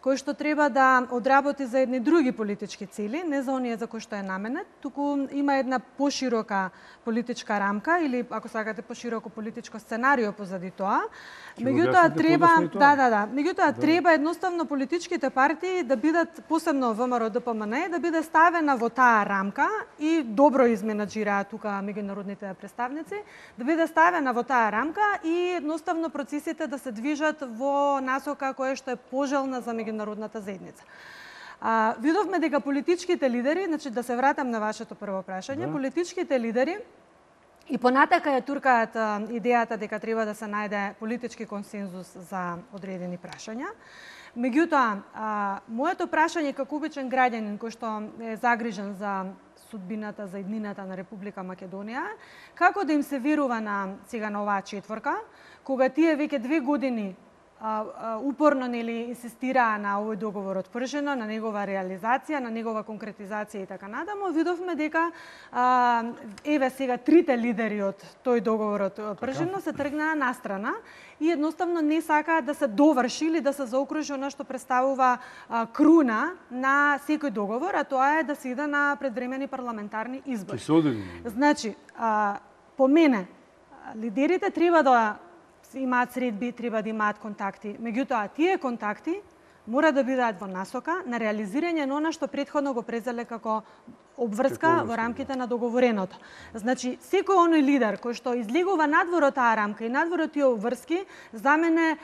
кој што треба да одработи за едни други политички цели, не за оние за кои што е наменет, туку има една поширока политичка рамка или ако сакате пошироко политичко сценарио позади тоа. Меѓутоа треба меѓутоа треба едноставно политичките партии да бидат, посебно ВМРО ДПМН, да биде ставена во таа рамка и добро изменаџираат тука меѓународните представници, да биде ставена во таа рамка и едноставно процесите да се движат во насока која што е пожелна за меѓународната заедница. Видовме дека политичките лидери, значи да се вратам на вашето прво прашање, политичките лидери и понатака ја туркаат идејата дека треба да се најде политички консензус за одредени прашања. Меѓутоа, моето прашање како обичен граѓанин кој што е загрижен за судбината, за иднината на Република Македонија, како да им се верува на сега на оваа четворка, кога тие веќе 2 години упорно инсистираа на овој договор од Пржино, на негова реализација, на негова конкретизација и така надаму, видовме дека еве сега трите лидери од тој договор од Пржино се тргнаа настрана и едноставно не сакаат да се доврши или да се заокружи она што представува круна на секој договор, а тоа е да се иде на предвремени парламентарни избори. Значи, по мене, лидерите треба да имаат средби, треба да имаат контакти. Меѓутоа, тие контакти мора да бидат во насока на реализирање на она што претходно го презеле како обврска во рамките на договореното. Значи, секој оној лидер кој што излегува надвор од таа рамка и надвор од тие обврски, за мене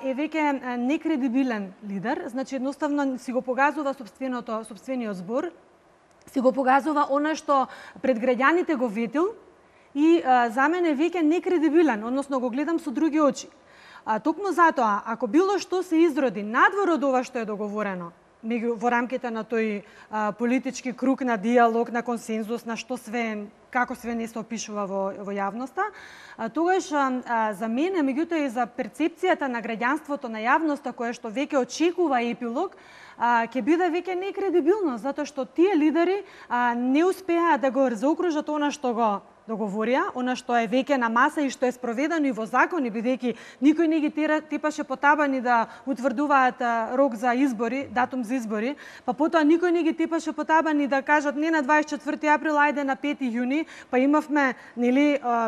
е веќе некредибилен лидер. Значи, едноставно си го погазува сопствениот збор, си го погазува она што пред граѓаните го ветил, и за мене веќе некредибилен, односно го гледам со други очи. Токму затоа, ако било што се изроди надвор од ова што е договорено, во рамките на тој политички круг на диалог, на консензус, на што све, како све не се опишува во јавноста, тогаш за мене, меѓутоа и за перцепцијата на граѓанството, на јавноста, која што веќе очекува епилог, ќе биде веќе некредибилно, затоа што тие лидери не успеа да го заокружат она што го договорија, она што е веќе на маса и што е спроведено и во закони, бидејќи никој не ги тепаше по табани да утврдуваат рок за избори, датум за избори, па потоа никој не ги тепаше по табани да кажат не на 24 април, ајде на 5 јуни, па имавме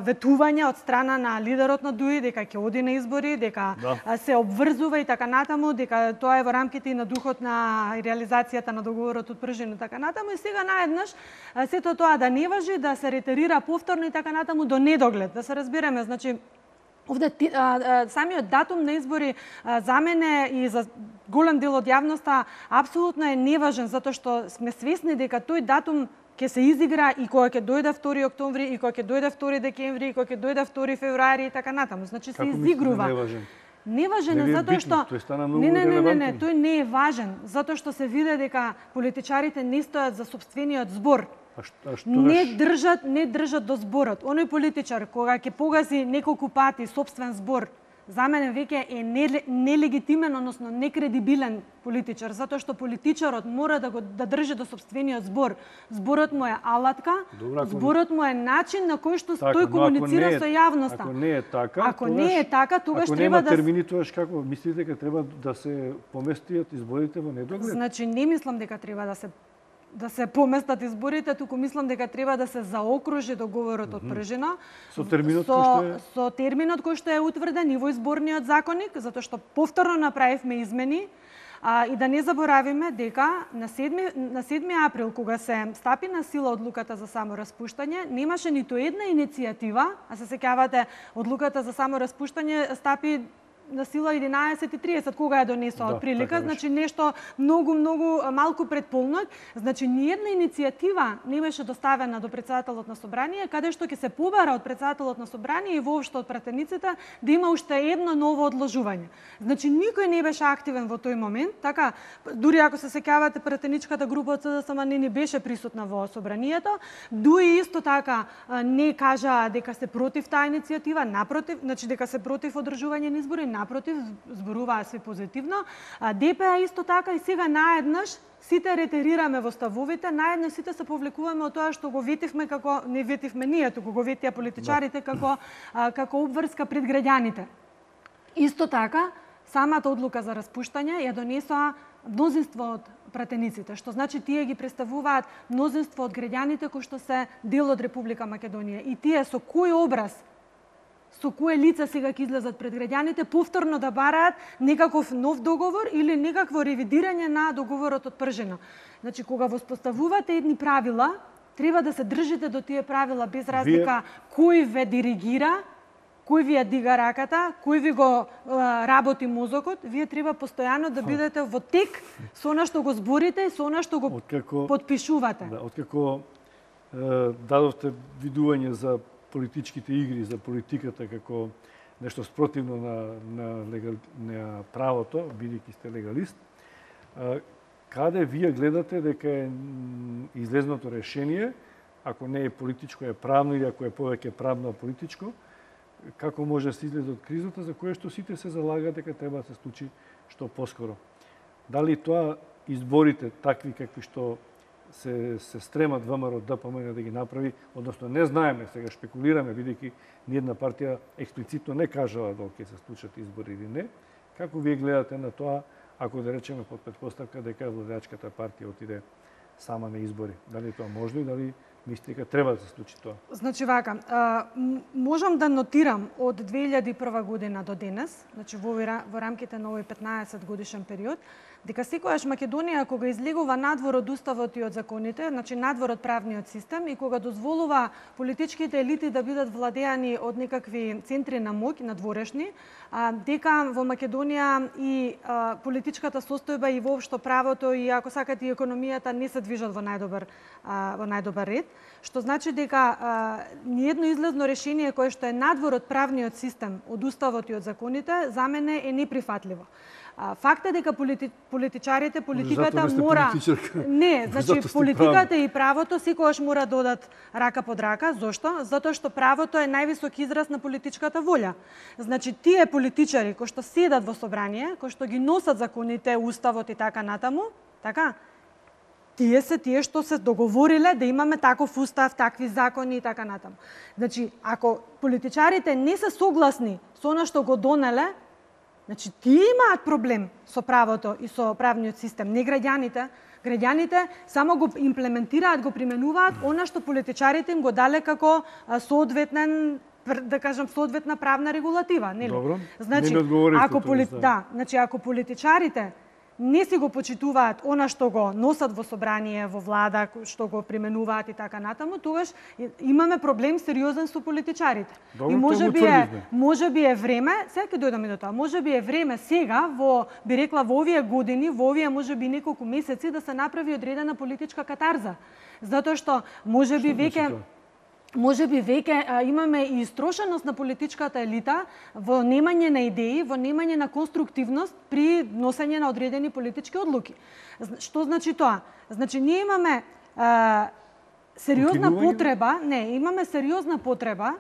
ветување од страна на лидерот на ДУИ дека ќе оди на избори, дека се обврзува и така натаму, дека тоа е во рамките и на духот на реализацијата на договорот од Пржино и така натаму, и сега наеднаш сето тоа да не важи, да се ретерира повторно и така натаму до недоглед, да се разбереме, значи овде самиот датум на избори за мене и за голем дел од јавноста апсолутно е неважен, затоа што сме свесни дека тој датум ќе се изигра и кога ќе дојде 2 октомври, и кога ќе дојде 2 декември, и кога ќе дојде 2 февруари и така натаму. Значи се изигрува. Неважен е затоа што не, тој не е важен, затоа што се види дека политичарите не стојат за сопствениот збор. Не држат до зборот. Оној политичар кога ќе погази неколку пати сопствен збор, за мене веќе е нелегитимен, односно некредибилен политичар, затоа што политичарот мора да држи до сопствениот збор. Зборот му е алатка, зборот му е начин на кој што тој комуницира со јавноста. Ако не е така, тогаш треба да термини, тогаш како мислите дека треба да се поместиат изборите во недоглед? Значи не мислам дека треба да се поместат изборите, туку мислам дека треба да се заокружи договорот од Пржино со терминот кој што е утврден и во изборниот законник, затоа што повторно направивме измени и да не заборавиме дека на 7 април кога се стапи на сила одлуката за самораспуштање, немаше ниту една иницијатива, а се сеќавате одлуката за самораспуштање стапи на сила 11:30 кога ја донесоа од прилика, значи нешто многу малку пред полнок, значи ни една иницијатива не беше доставена до претседателот на собрание, каде што ќе се побара од претседателот на собрание и воопшто од пратениците да има уште едно ново одложување. Значи никој не беше активен во тој момент, така дури ако се сеќавате пратеничката група од СДСМ не беше присутна во собранието, ДУИ исто така не кажа дека се против таа иницијатива, напротив, значи дека се против одржување на избори, напротив, зборуваа се позитивно. ДПА исто така и сега наеднаш сите ретерираме во ставовите, наеднаш сите се повлекуваме од тоа што го ветивме како не ветивме ние, туку го ветија политичарите како обврска пред граѓаните. Исто така самата одлука за распуштање ја донесоа мнозинство од пратениците, што значи тие ги представуваат мнозинство од граѓаните кои што се дел од Република Македонија. И тие со кој образ, со кое лице сега ќе излезат пред граѓаните, повторно да бараат некаков нов договор или некакво ревидирање на договорот од Пржина. Значи, кога воспоставувате едни правила, треба да се држите до тие правила без разлика кој ве диригира, кој ви ја дига раката, кој ви го работи мозокот, вие треба постојано да бидете во тек со она што го зборите и со она што го подпишувате. Да, откако дадовте видување за политичките игри, за политиката како нешто спротивно на правото, бидејќи сте легалист, каде вие гледате дека е излезното решение, ако не е политичко, е правно, или ако е повеќе правно, политичко, како може да се излезе од кризата, за кое што сите се залагат дека треба да се случи што поскоро. Дали тоа изборите такви какви што се стремат ВМРО ДПМН да ги направи, односно не знаеме, сега шпекулираме, бидејќи ниедна партија експлицитно не кажала дали ќе се случат избори или не, како вие гледате на тоа, ако да речеме под предпоставка дека владеачката партија отиде сама на избори? Дали тоа можно и дали мислите дека треба да се случи тоа? Значи вака, можам да нотирам од 2001 година до денес, значи во рамките на овој 15 годишен период, дека секогаш Македонија кога излегува надвор од уставот и од законите, значи надвор од правниот систем и кога дозволува политичките елити да бидат владеани од некакви центри на моќ, надворешни, дека во Македонија и политичката состојба и воопшто правото и ако сакате и економијата не се движат во најдобар ред, што значи дека ниедно излезно решение кое што е надвор од правниот систем, од уставот и од законите, за мене е неприфатливо. Факт е дека политичарите, политиката мора... Не, значи политиката и правото секогаш мора да одат рака под рака. Зошто? Затоа што правото е највисок израз на политичката волја. Значи тие политичари кои што седат во собрание, кои што ги носат законите, уставот и така натаму, така, тие се тие што се договориле да имаме таков устав, такви закони и така натаму. Значи, ако политичарите не се согласни со она што го донеле, значи, тие имаат проблем со правото и со правниот систем, не граѓаните. Граѓаните само го имплементираат, го применуваат она што политичарите им го дале како соодветна правна регулатива, нели? Добро. Значи, не ако ако политичарите не си го почитуваат она што го носат во собрание, во влада, што го применуваат и така натаму, тогаш имаме проблем сериозен со политичарите. Добро, и можеби е време, сега ќе дојдеме до тоа, можеби е време сега во овие години, во овие можеби неколку месеци да се направи одредена политичка катарза. Затоа што можеби веќе имаме и истрошеност на политичката елита во немање на идеи, во немање на конструктивност при носење на одредени политички одлуки. Што значи тоа? Значи ние имаме сериозна потреба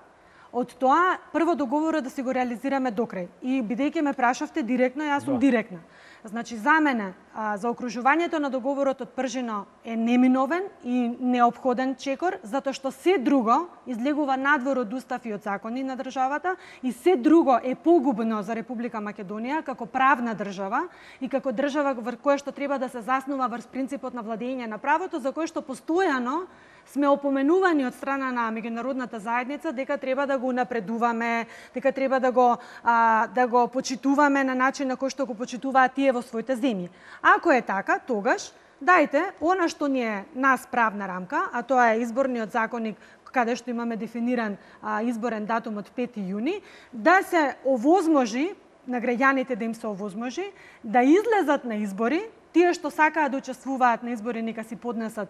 од тоа прво договорот да си го реализираме докрај. И бидејќи ме прашавте директно, јас сум директна. Значи, за мене, заокружувањето на договорот од Пржино е неминовен и неопходен чекор, затоа што се друго излегува надвор од устав и од закони на државата и се друго е погубно за Република Македонија како правна држава и како држава врз која што треба да се заснува врз принципот на владење на правото, за кој што постојано сме опоменувани од страна на меѓународната заедница дека треба да го унапредуваме, дека треба да го почитуваме на начин на кој што го почитуваат тие во своите земји. Ако е така, тогаш дајте она што ни е нас правна рамка, а тоа е изборниот законник каде што имаме дефиниран изборен датум од 5 јуни, да се овозможи на граѓаните да им се овозможи да излезат на избори. Тие што сакаат да учествуваат на избори нека си поднесат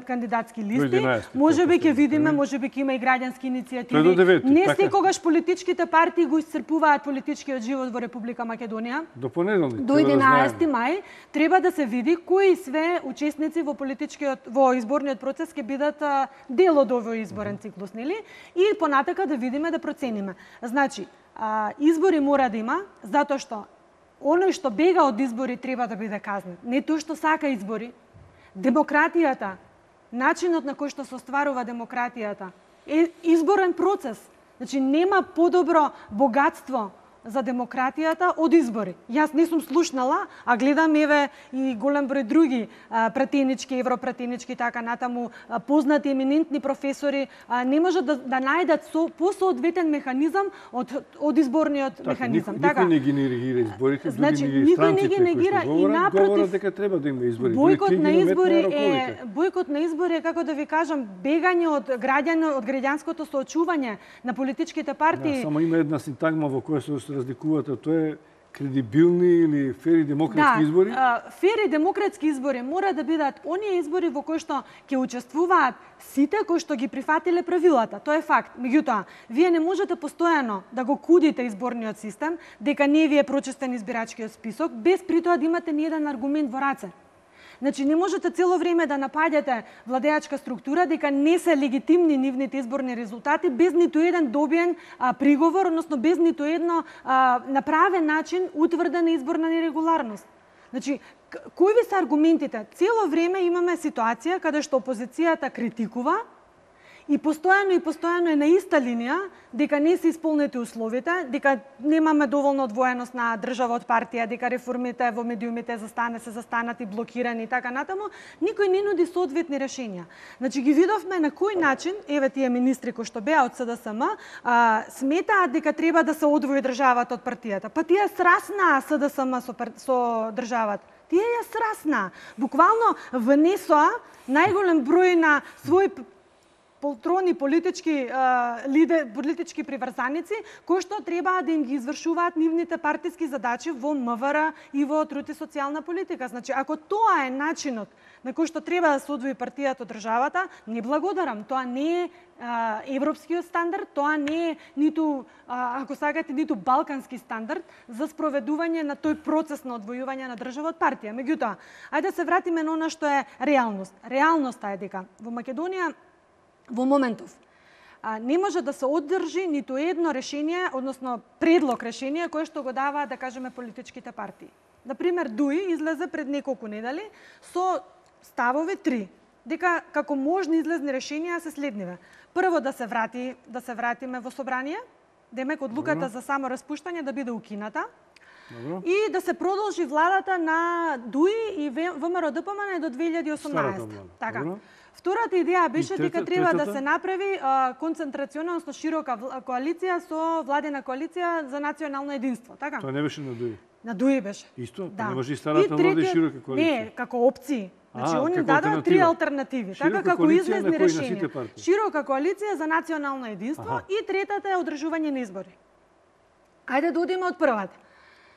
кандидатски листи. Можеби ќе видиме, можеби ќе има и граѓански иницијативи. Не секогаш политичките партии го исцрпуваат политичкиот живот во Република Македонија. До понеделник. До 11 мај треба да се види кои све учесници во изборниот процес ќе бидат дел од овој изборен циклус, нели? И понатака да видиме, да процениме. Значи, избори мора да има, затоа што оној што бега од избори треба да биде казнет. Не тој што сака избори. Демократијата, начинот на кој што се остварува демократијата е изборен процес. Значи нема подобро богатство за демократијата од избори. Јас не сум слушнала, а гледам еве и голем број други пратенички, европратенички, така натаму познати еминентни професори не можат да најдат посоодветен механизам од изборниот механизам. Никој не ги негира изборите, значи, дури ни странците кои што говорат дека треба да има избори. Бојкот на избори е, како да ви кажам, бегање од граѓанското соочување на политичките партии. Само има една синтагма во која се разликуваат, тоа е кредибилни или фери демократски избори? Фери демократски избори мора да бидат оние избори во кои што ќе учествуваат сите кои што ги прифатиле правилата. Тоа е факт. Меѓутоа, вие не можете постојано да го кудите изборниот систем, дека не ви е прочистен избирачкиот список, без при тоа да имате ниеден аргумент во раце. Значи, не можете цело време да напаѓате владеачка структура дека не се легитимни нивните изборни резултати без ниту еден добиен приговор, односно без ниту едно на правен начин утврдена изборна нерегуларност. Значи, кои ви се аргументите? Цело време имаме ситуација каде што опозицијата критикува и постојано е на иста линија дека не се исполнети условите, дека немаме доволно одвоеност на држава од партија, дека реформите во медиумите се застанати блокирани и така натаму, никој не нуди соодветни решенија. Значи ги видовме на кој начин, еве тие министри кои што беа од СДСМ, сметаат дека треба да се одвои државата од партијата. Па тие сраснаа СДСМ со државата. Тие ја сраснаа. Буквално внесоа најголем број на своји полтрони политички приврзаници кои што треба да им ги извршуваат нивните партиски задачи во МВР и во труд и социјална политика. Значи, ако тоа е начинот на кој што треба да се одвои партијата од државата, не благодарам. Тоа не е европскиот стандард, тоа не е ниту, ако сакате, ниту балкански стандард за спроведување на тој процес на одвојување на држава од партија. Меѓутоа, ајде да се вратиме на она што е реалност. Реалноста е дека во Македонија во моментов не може да се оддржи ниту едно решение, односно предлог решение кое што го даваат, да кажеме, политичките партии. Например, ДУИ излезе пред неколку недели со ставови 3, дека како можни излезни решенија се следниве. Прво да се вратиме во собрание, демек одлуката за само распуштање да биде укината. И да се продолжи владата на ДУИ и ВМРО ДПМН до 2018. Така. Втората идеја беше дека треба да се направи концентрациона, односно широка коалиција со владена коалиција за национално единство, така? Тоа не беше на ДУИ. На ДУИ беше. Исто? Да. Не може и старата влада и широка коалиција. Не, како опции. Значи, они дадоа 3 алтернативи, така како излезни решенија. Широка коалиција за национално единство и третата е одржување на избори. Ајде да одиме од првата.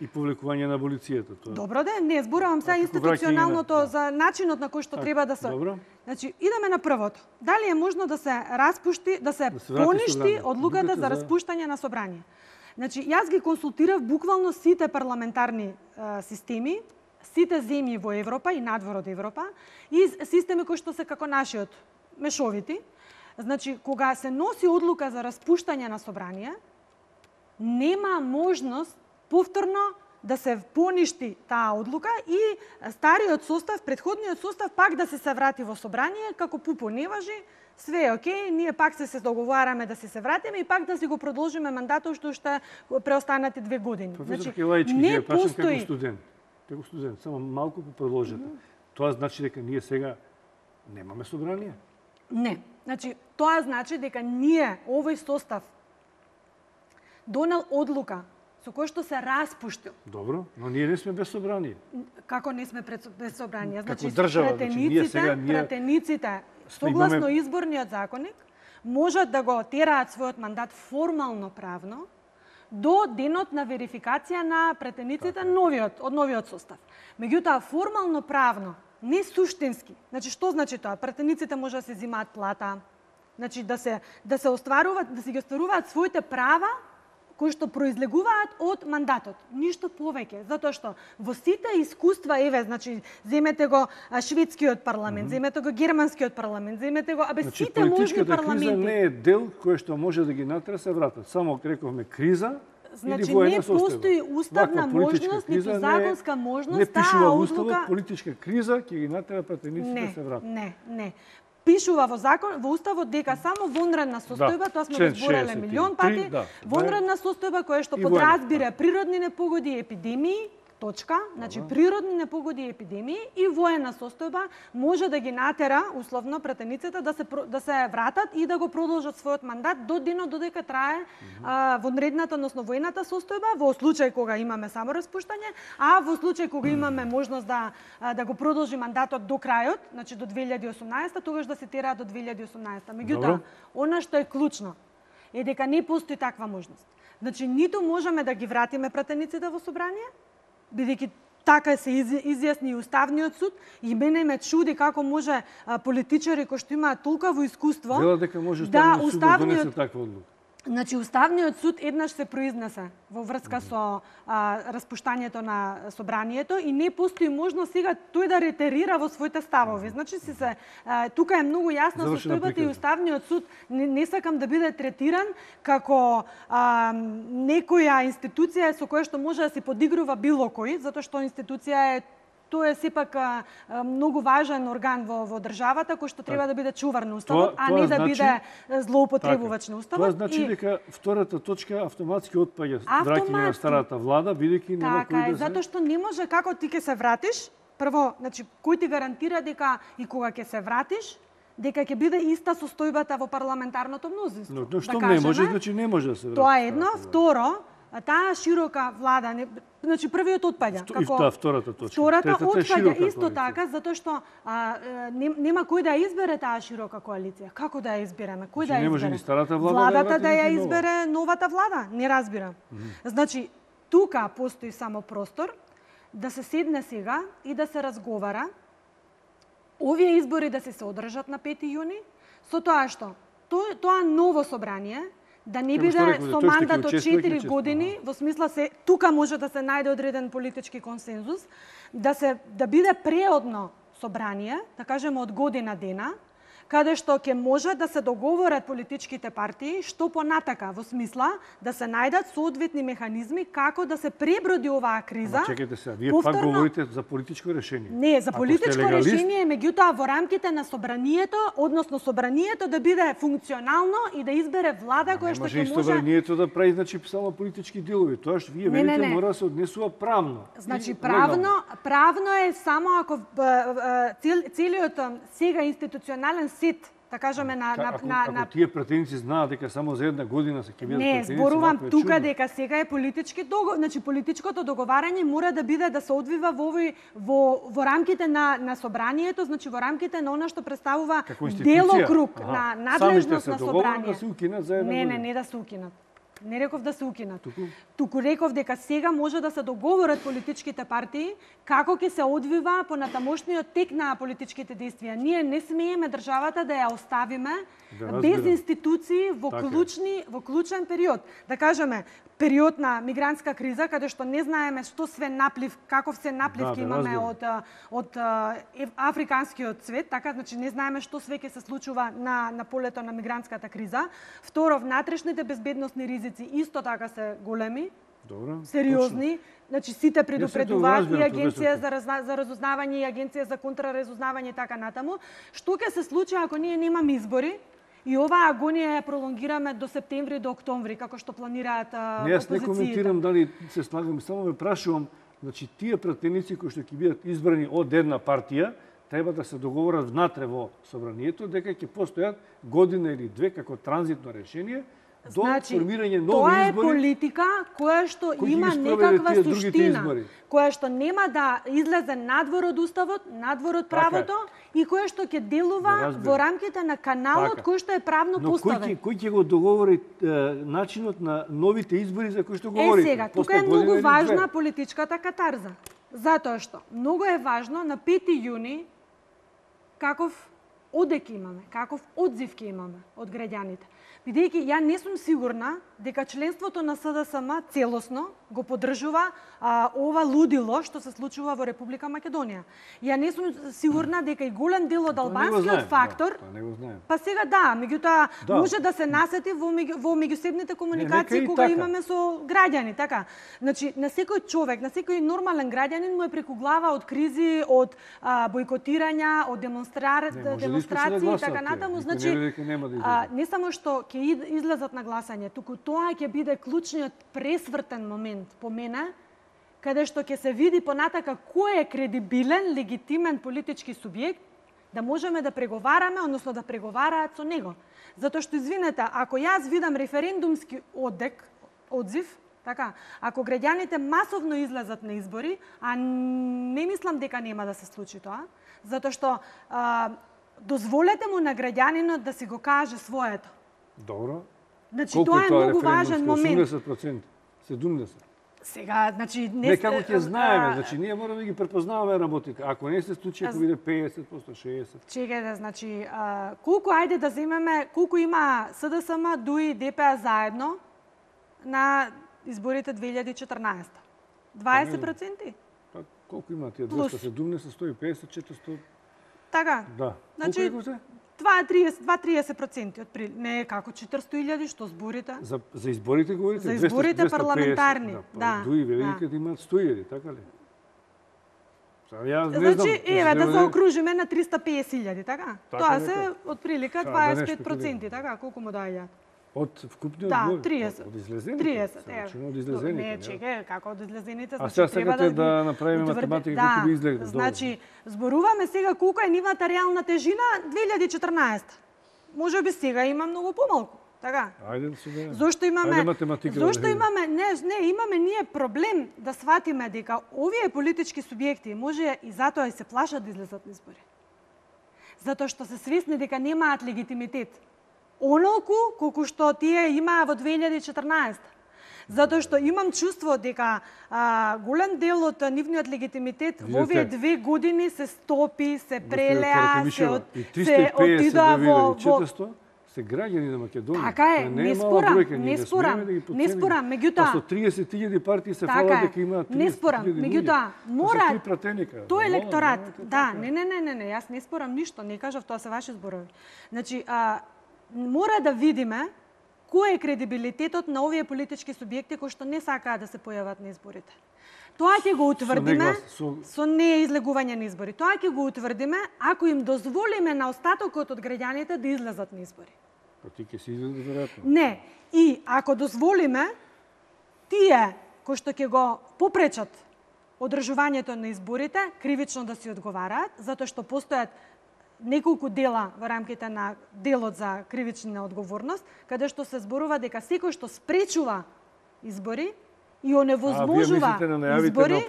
И повлекување на аболицијата. Тоа. Добро не зборувам сега институционалното за начинот на кој што треба да се. Добро. Значи, идеме на првото. Дали е можно да се распушти, да се поништи одлуката за распуштање на собрание? Значи, јас ги консултирав буквално сите парламентарни системи, сите земји во Европа и надвор од Европа и системи кои што се како нашиот мешовити. Значи, кога се носи одлука за распуштање на собрание, нема можност повторно да се поништи таа одлука и стариот состав, претходниот состав пак да се врати во собрание, како пупо не важи, све е окей, ние пак се договараме да се вратиме и пак да си го продолжиме мандатот што уште преостанати 2 години. Значи, не постои како студент, само малку продолжете. Тоа значи дека ние сега немаме собрание? Не. Значи, тоа значи дека ние, овој состав, донел одлука со кој што се распуштил. Добро, но ние не сме без собрание. Како не сме без собрание? Значи, пратениците, согласно изборниот законник, можат да го тераат својот мандат формално правно до денот на верификација на пратениците од новиот состав. Меѓутоа, формално правно, не суштински. Значи, што значи тоа? Пратениците може да се земаат плата, значи да се остваруваат, да си ги остваруваат своите права кои што произлегуваат од мандатот. Ништо повеќе, затоа што во сите искуства, еве, значи, земете го шведскиот парламент, земете го германскиот парламент, земете го, сите можни парламенти. Криза не е дел кој што може да ги натера се вратат. Само рековме криза. Значи, не постои уставна можност, ниту законска можност, не пишува уставот, политичка криза ќе ги натера пратениците да се вратат. Не. пишува во закон, во уставот дека само вонредна состојба, тоа сме го збореле милион пати, вонредна состојба која што подразбира природни непогоди и епидемии, точка, значи природни непогоди и епидемии и воена состојба може да ги натера условно пратениците да се вратат и да го продолжат својот мандат до денот додека трае вонредната, односно воената состојба, во случај кога имаме само распуштање, а во случај кога имаме можност да го продолжи мандатот до крајот, значи до 2018, тогаш да се тера до 2018. Меѓутоа, она што е клучно е дека не постои таква можност. Значи ниту можеме да ги вратиме пратениците во собрание, бидејќи така се изјасни и Уставниот суд, и мене ме чуди како може политичари кои што имаат толкаво искуство дека може Уставниот суд да донесе таква одлука. Значи, Уставниот суд еднаш се произнесе во врска со распуштањето на собранието и не постои можност сега тој да ретерира во своите ставови. Значи, тука е многу јасно состојбата и Уставниот суд не сакам да биде третиран како некоја институција со која што може да се подигрува било кој, затоа што институција е тоа е сепак многу важен орган во државата кој што треба да биде чувар на уставот, а не да биде злоупотребувач на уставот. Тоа значи дека втората точка автоматски отпаѓа враќање на старата влада, бидејќи нема кој да се... Затоа што не може како ти ќе се вратиш, прво, значи кој ти гарантира дека и кога ќе се вратиш, дека ќе биде иста состојбата во парламентарното мнозинство. Но што не може, значи не може да се врати. Тоа е едно, второ, таа широка влада, значи првиот отпаѓа. Втората точка. Втората отпаѓа исто така, затоа што нема кој да избере таа широка коалиција. Како да ја избереме? Кој да ја избере? Не може ни старата влада Владата да ја избере новата влада? Не разбирам. Значи, тука постои само простор да се седне сега и да се разговара овие избори да се одржат на 5 јуни, со тоа што тоа ново собрание да не биде со мандат од 4 години, во смисла тука може да се најде одреден политички консензус, да биде преодно собрание, да кажеме од година дена, каде што ќе може да се договорат политичките партии што понатака, во смисла да се најдат соодветни механизми како да се преброди оваа криза. Чекайте сега, вие пак говорите за политичко решение. Не, за политичко решение, меѓутоа во рамките на собранието, односно собранието да биде функционално и да избере влада која што ќе може... Може собранието да прави значи само политички делови. Тоа што вие велите мора да се однесува правно. Значи правно е само ако целиот сега институционален сет, да кажеме ако тие пратеници знаат дека само за една година се ќе бидат пратеници, не, зборувам тука дека сега е политички договор, значи политичкото договарање мора да биде да се одвива во рамките на собранието, значи во рамките на она што представува делокруг на надлежност на собранието. Не да се укинат. Не реков да се укинат. Туку реков дека сега може да се договорат политичките партии како ќе се одвива понатамошниот тек на политичките действија. Ние не смееме државата да ја оставиме без институции во клучен период. Да кажеме, период на мигрантска криза, каде што не знаеме што све наплив, каков се наплив ќе имаме од африканскиот свет, така, значи не знаеме што све ќе се случува на полето на мигрантската криза. Второ, внатрешните безбедносни ризици исто така се големи, сериозни. Значи сите предупредуваат и Агенција за разузнавање и Агенција за контраразузнавање и така натаму. Што ќе се случи ако ние немаме избори? И оваа агонија ја пролонгираме до септември, до октомври, како што планираат опозициите. Јас не коментирам дали се слагам, само ме прашувам, значи тие пратеници кои што ќе бидат избрани од една партија, треба да се договорат внатре во собранието дека ќе постојат година или две како транзитно решение до формирање нови избори. Тоа е политика која што има некаква суштина, која што нема да излезе надвор од уставот, надвор од правото и која што ќе делува во рамките на каналот кој што е правно поставен. Но кој ќе го договори начинот на новите избори за кои што говорите? Сега, тука е многу важна политичката катарза. Затоа што многу е важно на 5 јуни каков одек имаме, каков одзив ќе имаме од граѓаните. Бидејќи ја не сум сигурна дека членството на СДСМ целосно го поддржува ова лудило што се случува во Република Македонија. Ја не сум сигурна дека и голем дел од албанскиот фактор, па сега да, меѓутоа може да се насети во меѓусебните комуникации кога имаме со граѓани, така. Значи, на секој човек, на секој нормален граѓанин му е преку глава од кризи, од бојкотирања, од демонстрации и така натаму, значи не само што ќе излезат на гласање, туку тоа ќе биде клучниот пресвртен момент по мене, каде што ќе се види понатака кој е кредибилен, легитимен политички субјект, да можеме да преговараме, односно да преговараат со него. Затоа што, извинете, ако јас видам референдумски одзив, така, ако граѓаните масовно излезат на избори, а не мислам дека нема да се случи тоа, затоа што дозволете му на граѓанинот да си го каже своето. Добро. Значи, тоа е многу важен момент. 80%, 70%. Сега, значи, не како ќе знаеме, значи ние мораме да ги препознаваме работите. Ако не се случи, ако биде 50%, 60%. Чекајте, значи, колку ајде да земеме, колку има СДСМ, ДУИ, ДПА заедно на изборите 2014? 20%? Колку има тие? 270, 150, 400? Така. Да. Значи, колку се? 2-30% отприлike. Не како 400.000 што зборите. За изборите говорите? За изборите 250, парламентарни, да. Дуи великите да имаат 100.000, така ли? Ја не значи, знам, еве да заокружиме на 350.000, така? Тоа се отприлика 25%, така? Колку му даја? Од вкупниот да, број? 30. Од излезените? 30, од излезените. Не, чекај, како од излезените? А сега сакате да направиме математика како би изгледал. Значи, зборуваме сега колку е нивната реална тежина 2014. Може би сега има многу помалку, така? Ајде да се гледаме. Зошто имаме? Ајде математика. Зошто имаме? Не, имаме ние проблем да сватиме дека овие политички субјекти може и затоа и се плашат да излезат на избори. Затоа што се свесни дека немаат легитимитет. Онолку колку што тие имаа во 2014. Затоа што имам чувство дека голем дел од нивниот легитимитет во овие 2 години се стопи, се прелеа, се отидоа во 400 се граѓани на Македонија. Така е, не спорам, меѓутоа со 30.000 партии се фала дека имаат 30.000 не спорам, меѓутоа мора тој електорат, да, не, јас не спорам ништо, не кажав, тоа се ваши зборови. Значи, мора да видиме кој е кредибилитетот на овие политички субјекти кои што не сакаат да се појават на изборите. Тоа ќе го утврдиме со неизлегување на избори. Тоа ќе го утврдиме ако им дозволиме на остатокот од граѓаните да излезат на избори. Па ти ќе се излезат веројатно. Не, и ако дозволиме тие кои што ќе го попречат одржувањето на изборите кривично да си одговараат, затоа што постојат неколку дела во рамките на делот за кривична одговорност, каде што се зборува дека секој што спречува избори и оневозможува избори,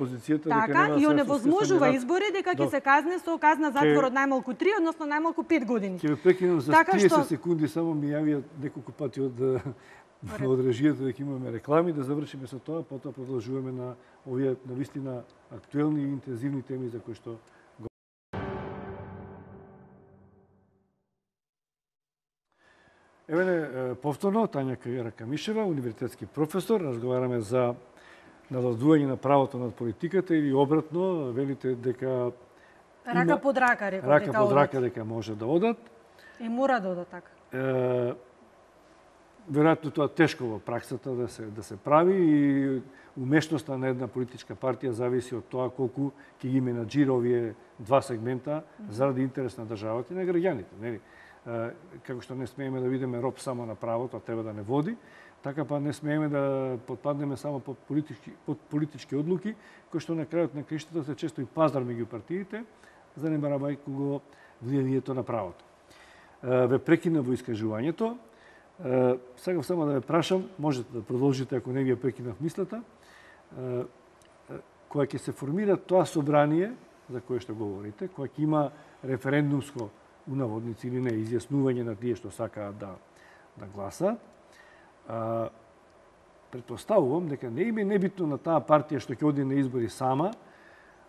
така, и оневозможува избори, дека ќе се казне со казна затвор од најмалку 3, односно најмалку 5 години. Ќе ве прекинам за 30 секунди, само ми јавија неколку пати од режијата дека имаме реклами, да завршиме со тоа, потоа продолжуваме на овие навистина актуелни и интензивни теми за кои што Еве повторно, Тања Ракамишева, универзитетски професор, разговараме за надвладување на правото над политиката или обратно, велите дека рака под рака, дека може да одат. И мора да одат така. Веројатно тоа тешко во праксата да се прави и умешноста на една политичка партија зависи од тоа колку ќе ги менаџира овие два сегмента заради интерес на државата и на граѓаните, нели? Како што не смееме да видиме роб само на правото, а треба да не води, така па не смееме да подпаднеме само под политички одлуки, кои што на крајот на криштата се често и пазар меѓу партиите, занемарувајќи го влијанието на правото. Ве прекина во искажувањето. Сакав само да ве прашам, можете да продолжите ако не ви ја прекинав мислата, кога ќе се формира тоа собрание за кое што говорите, кога ќе има референдумско унаводници или не, изјаснување на тие што сакаат да гласаат. Претпоставувам дека не им е небитно на таа партија што ќе оди на избори сама,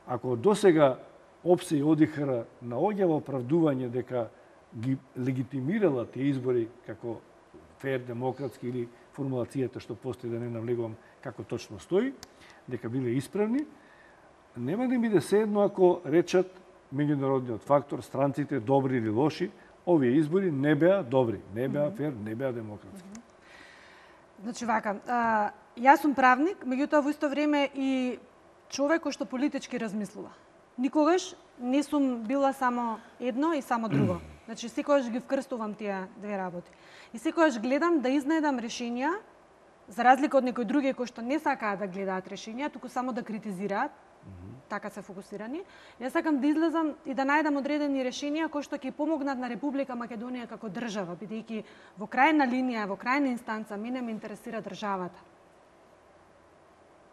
ако досега ОПСЕ и ОДИХР наоѓава оправдување дека ги легитимирала тие избори како фер, демократски или формулацијата што постои, да не навлегувам како точно стои, дека биле исправни, нема да ми да се едно ако речат меѓународниот фактор, странците добри или лоши, овие избори не беа добри, не беа фер, не беа демократски. Значи вака, јас сум правник, меѓутоа во исто време и човек кој што политички размислува. Никогаш не сум била само едно и само друго. Значи секогаш ги вкрстувам тие две работи. И секогаш гледам да изнајдам решенија, за разлика од некои други кои што не сакаат да гледаат решенија, туку само да критизираат, така се фокусирани. Јас сакам да излезам и да најдам одредени решенија кои што ќе помогнат на Република Македонија како држава, бидејќи во крајна линија, во крајна инстанца, мене ме интересира државата.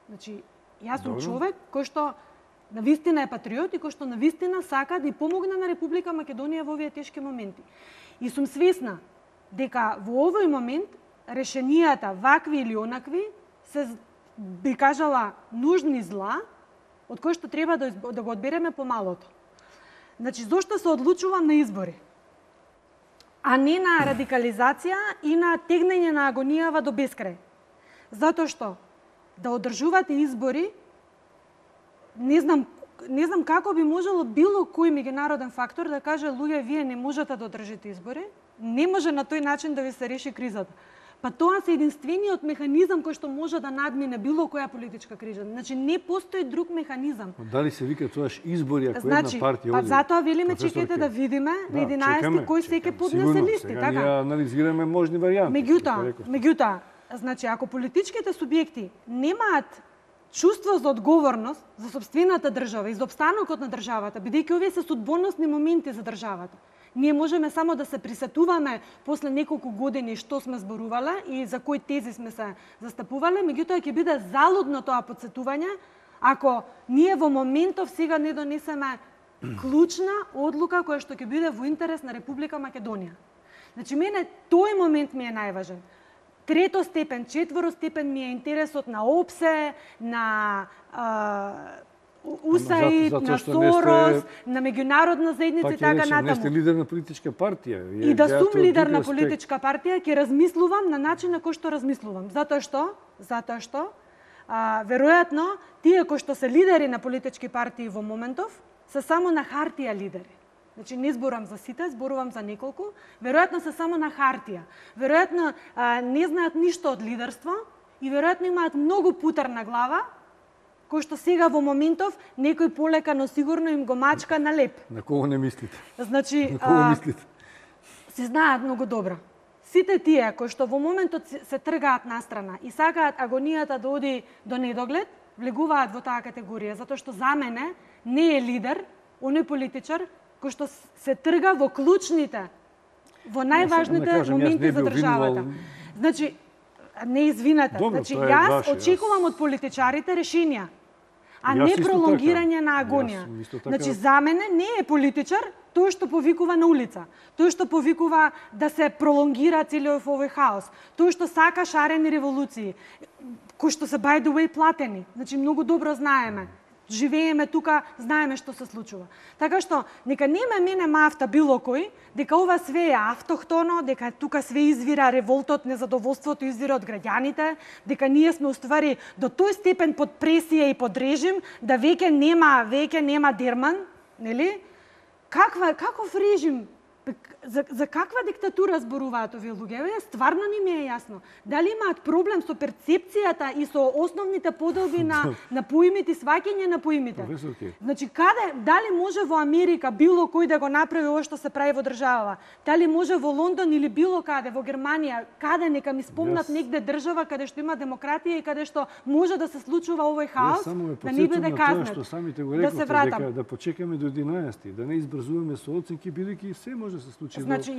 Значи, јас сум човек кој што навистина е патриот и кој што навистина сака да и помогне на Република Македонија во овие тешки моменти. И сум свесна дека во овој момент решенијата, вакви или онакви, се, би кажала, нужни зла, од кои што треба да го одбереме помалото. Значи, зошто се одлучувам на избори? А не на радикализација и на тегнење на агонијава до бескрај. Затоа што да одржувате избори, не знам како би можело било кој меѓународен фактор да каже луѓе, вие не можете да одржите избори, не може на тој начин да ви се реши кризата. Па тоа се единствениот механизам кој што може да надмине било која политичка криза. Значи не постои друг механизам. Дали се вика тоаш избори ако значи, една партија па затоа велиме чекајте да видиме на 11 кој се ќе поднесе листи, сега така? Ние анализираме можни варијанти. Меѓутоа, значи ако политичките субјекти немаат чувство за одговорност за сопствената држава и за опстанокот на државата, бидејќи овие се судбоносни моменти за државата. Ние можеме само да се присетуваме после неколку години што сме зборувале и за кои тези сме се застапувале, меѓутоа ќе биде залудно тоа подсетување ако ние во моментов сега не донесеме клучна одлука која што ќе биде во интерес на Република Македонија. Значи мене тој момент ми е најважен. Трето степен, четвро степен ми е интересот на ОПСЕ, на УСАИД, на Сорос, на меѓународна заедница и така натаму. Не сте лидер на политичка партија. И да сум лидер на политичка партија, ќе размислувам на начин на кој што размислувам. Затоа што веројатно тие кои што се лидери на политички партии во моментов се само на хартија лидери. Значи не зборам за сите, зборувам за неколку. Веројатно се само на хартија. Веројатно не знаат ништо од лидерство и веројатно имаат многу путар на глава, кој што сега во моментов некој полека, но сигурно им го мачка на леп. На кого не мислите? Значи, на кого мислите? Се знаат многу добро. Сите тие кои што во моментот се тргаат настрана и сакаат агонијата да оди до недоглед, влегуваат во таа категорија, затоа што за мене не е лидер оној политичар кој што се трга во клучните, во најважните моменти за државата. Значи, не извинете. Добро, значи, јас очекувам од политичарите решенија, а не пролонгирање на агонија. Значи, за мене не е политичар тој што повикува на улица, тој што повикува да се пролонгира целиот овој хаос, тој што сака шарени револуции, кои што се by the way платени. Значи, многу добро знаеме. Живееме тука, знаеме што се случува. Така што, нека не ме мене мафта било кој, дека ова све е автохтоно, дека тука све извира револтот, незадоволството извира од граѓаните, дека ние сме уствари до тој степен под пресија и под режим, да веќе нема дерман, нели? Каков режим? За каква диктатура зборуваат овие луѓе? Стварно не ми е јасно. Дали имаат проблем со перцепцијата и со основните поделби на поимите, сваќање на поимите? Значи, дали може во Америка било кој да го направи ова што се прави во држава? Дали може во Лондон или било каде, во Германија, каде нека ми спомнат негде држава каде што има демократија и каде што може да се случува овој хаос, да не биде казнет. Што самите го рековте, дека да почекаме до 11, да не избрзуваме со оценки, бидејќи се може да се случи. Значи,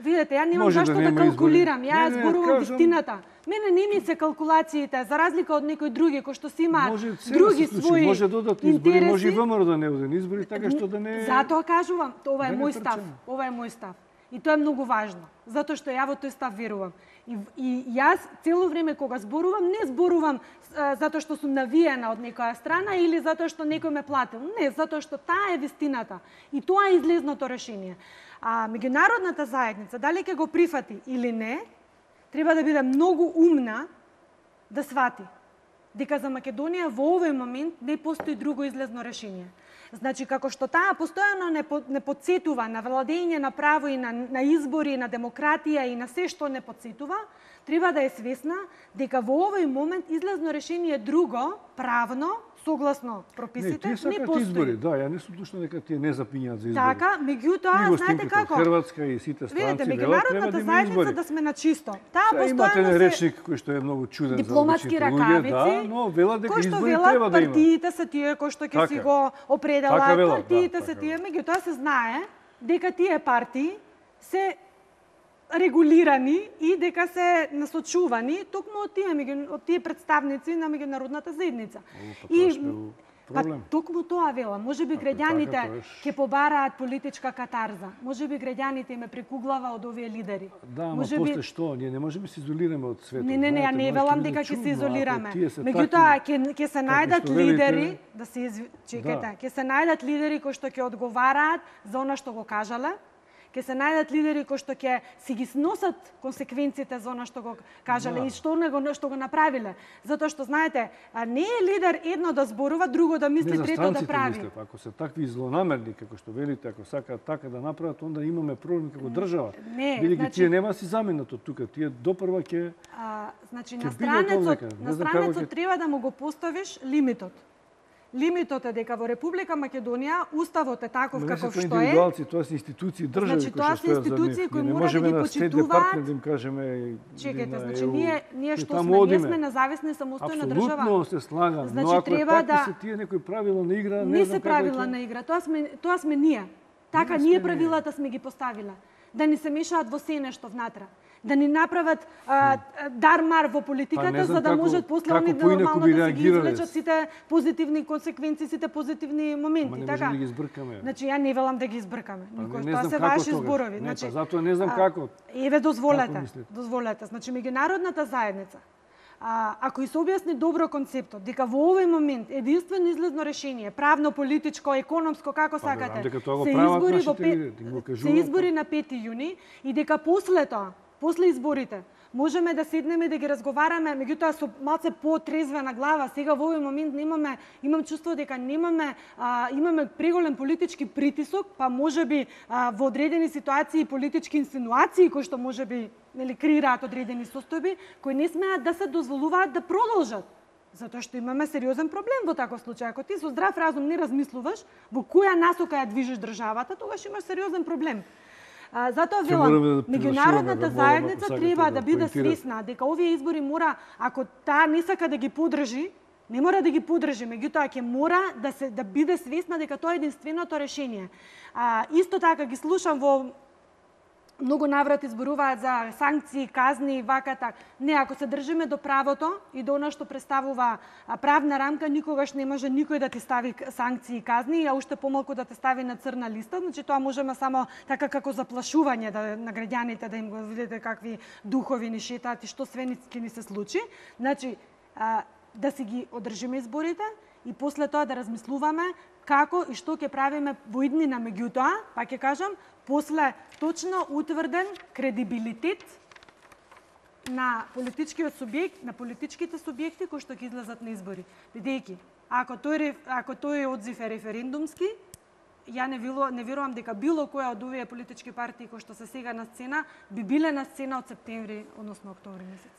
видете, ја немам зашто да калкулирам, ја зборувам вистината. Мене не ми се калкулациите, за разлика од некои други кои што си имаат други своји може додатни избори, може и ВМРО да не оден избори, така што да не. Затоа кажувам, ова е мој став, ова е мој став. И тоа е многу важно, затоа што ја во тој став верувам. И јас цело време кога зборувам, не зборувам затоа што сум навиена од некоја страна или затоа што некој ме платил. Не, затоа што таа е вистината. И тоа е излезното решение. А меѓународната заедница, дали ќе го прифати или не, треба да биде многу умна да свати дека за Македонија во овој момент не постои друго излезно решение. Значи, како што таа постојано не подсетува на владење на право и на избори, на демократија и на се што не подсетува, треба да е свесна дека во овој момент излезно решение друго, правно, согласно прописите, не постои. Тие избори, да, ја не сум слушна дека тие не запињаат за избори. Така, меѓутоа, знаете како? Хрватска и сите странци велат меѓународната заедница да сме на чисто. Таа постојано имате речник кој што е многу чуден за дипломатски ракавици, да, но велат дека избори велат, треба да има. партиите се тие кои што ќе си го определат, партиите се тие, меѓутоа се знае дека тие партии се регулирани и дека се насочувани токму од тие представници на меѓународната заедница. Токму тоа вела, можеби граѓаните ќе побараат политичка катарза. Можеби граѓаните ме прекуглава од овие лидери. Да, ама после што? Ние не можеме да се изолираме од светот. Не, ја не велам дека ќе се изолираме. Меѓутоа ќе се најдат лидери, да се чекате, ќе се најдат лидери кои што ќе одговараат за она што го кажале. Ќе се најдат лидери кои што ќе си ги сносат консеквенциите за она што го кажале и што го направиле. Затоа што знаете, не е лидер едно да зборува, друго да мисли, трето да прави. Мислев, ако се такви злонамерни како што велите, ако сакаат така да направат, онда имаме проблем како држава. Бидејќи тие нема си заменат од тука, тие допрва ќе значи на странецот треба да му го поставиш лимитот. Лимитот е дека во Република Македонија уставот е таков како што е. Индивидуалци, тоа се институции, држави кои што стојат за нив. Кои мора да ги почитуваат. Да им кажеме. Чекайте, значи ние што сме, ние сме независна и самостојна држава. Апсолутно се слагам, значи, но ако треба така се тие некои правила на игра, не се правила на игра, тоа сме ние. Така ние правилата сме ги поставиле. Да ни се мешаат во се нешто внатре. Да ни направат дармар во политиката, за да можат после они нормално да се ги извлечат сите позитивни консеквенции, сите позитивни моменти. Така? Не можеме да ги избркаме. Значи, ја не велам да ги избркаме. Тоа се ваши зборови. Значи, затоа не знам како. Еве, дозволете. Значи, меѓународната заедница, ако и се објасни добро концептот, дека во овој момент единствено излезно решение, правно, политичко, економско, како сакате, се избори на 5 јуни и дека после тоа, после изборите, можеме да седнеме да ги разговараме, меѓутоа со малце потрезвена глава. Сега во овој момент имам чувство дека имаме преголем политички притисок, па можеби во одредени ситуации политички инсинуации кои што можеби креираат одредени состојби, кои не смеат да се дозволуваат да продолжат. Затоа што имаме сериозен проблем во таков случај. Ако ти со здрав разум не размислуваш во која насока ја движиш државата, тогаш имаш сериозен проблем. Затоа велам, меѓународната заедница треба да биде свесна дека овие избори мора, ако таа не сака да ги поддржи, не мора да ги поддржи, меѓутоа ќе мора да биде свесна дека тоа е единственото решение. Исто така ги слушам во многу наврати зборуваат за санкции, казни, вака така. Не, ако се држиме до правото и до она што представува правна рамка, никогаш не може никој да ти стави санкции и казни, а уште помалку да те стави на црна листа. Значи тоа можеме само така како заплашување на граѓаните, да им го видите какви духови ни шетаат и што све ни се случи. Значи да си ги одржиме изборите и после тоа да размислуваме како и што ќе правиме во иднина. Меѓутоа, па ќе кажам, после точно утврден кредибилитет на политичкиот субјект, на политичките субјекти кои што ќе излезат на избори. Бидејќи, ако тој одзив е референдумски, ја не верувам дека било која од овие политички партии кои што се сега на сцена би биле на сцена од септември, односно октомври месец.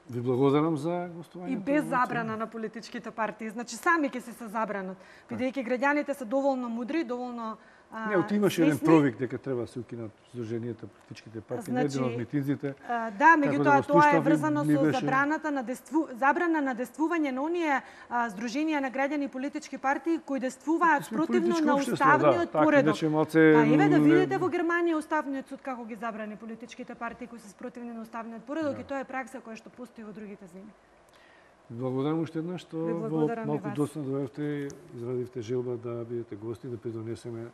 Ви благодарам за гостувањето. И без забрана на политичките партии. Значи сами ќе се забранат. Бидејќи граѓаните се доволно мудри, доволно имаше еден провик дека треба да се укинат сдруженијата политичките партии, не еден од митинзите. Да, меѓутоа тоа е врзано со забрана на действување на оние сдруженија на граѓани и политички партии кои действуваат спротивно на уставниот поредок. Еве да видите во Германија уставниот суд како ги забрани политичките партии кои се спротивни на уставниот поредок и тоа е пракса која што постои во другите земји. Благодарам уште еднаш што во малку доцна дојавте, изразивте желба да бидете гости, да придонесеме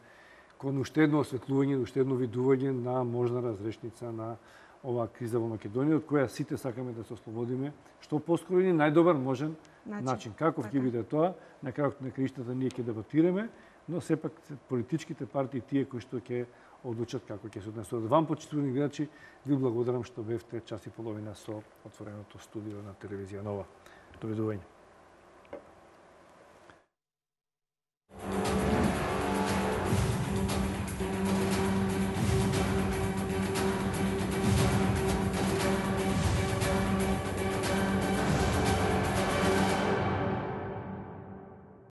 кон уште едно осветлување, уште едно видување на можна разрешница на оваа криза во Македонија, од која сите сакаме да се ослободиме, што поскоро и најдобар можен начин. Каков ќе биде тоа, на крајот на краиштата ние ќе дебатираме, но сепак политичките партии тие кои што ќе одлучат како ќе се однесуваат. Вам, почитувани гледачи, ви благодарам што бевте час и половина со отвореното студио на телевизија Нова. Довидување.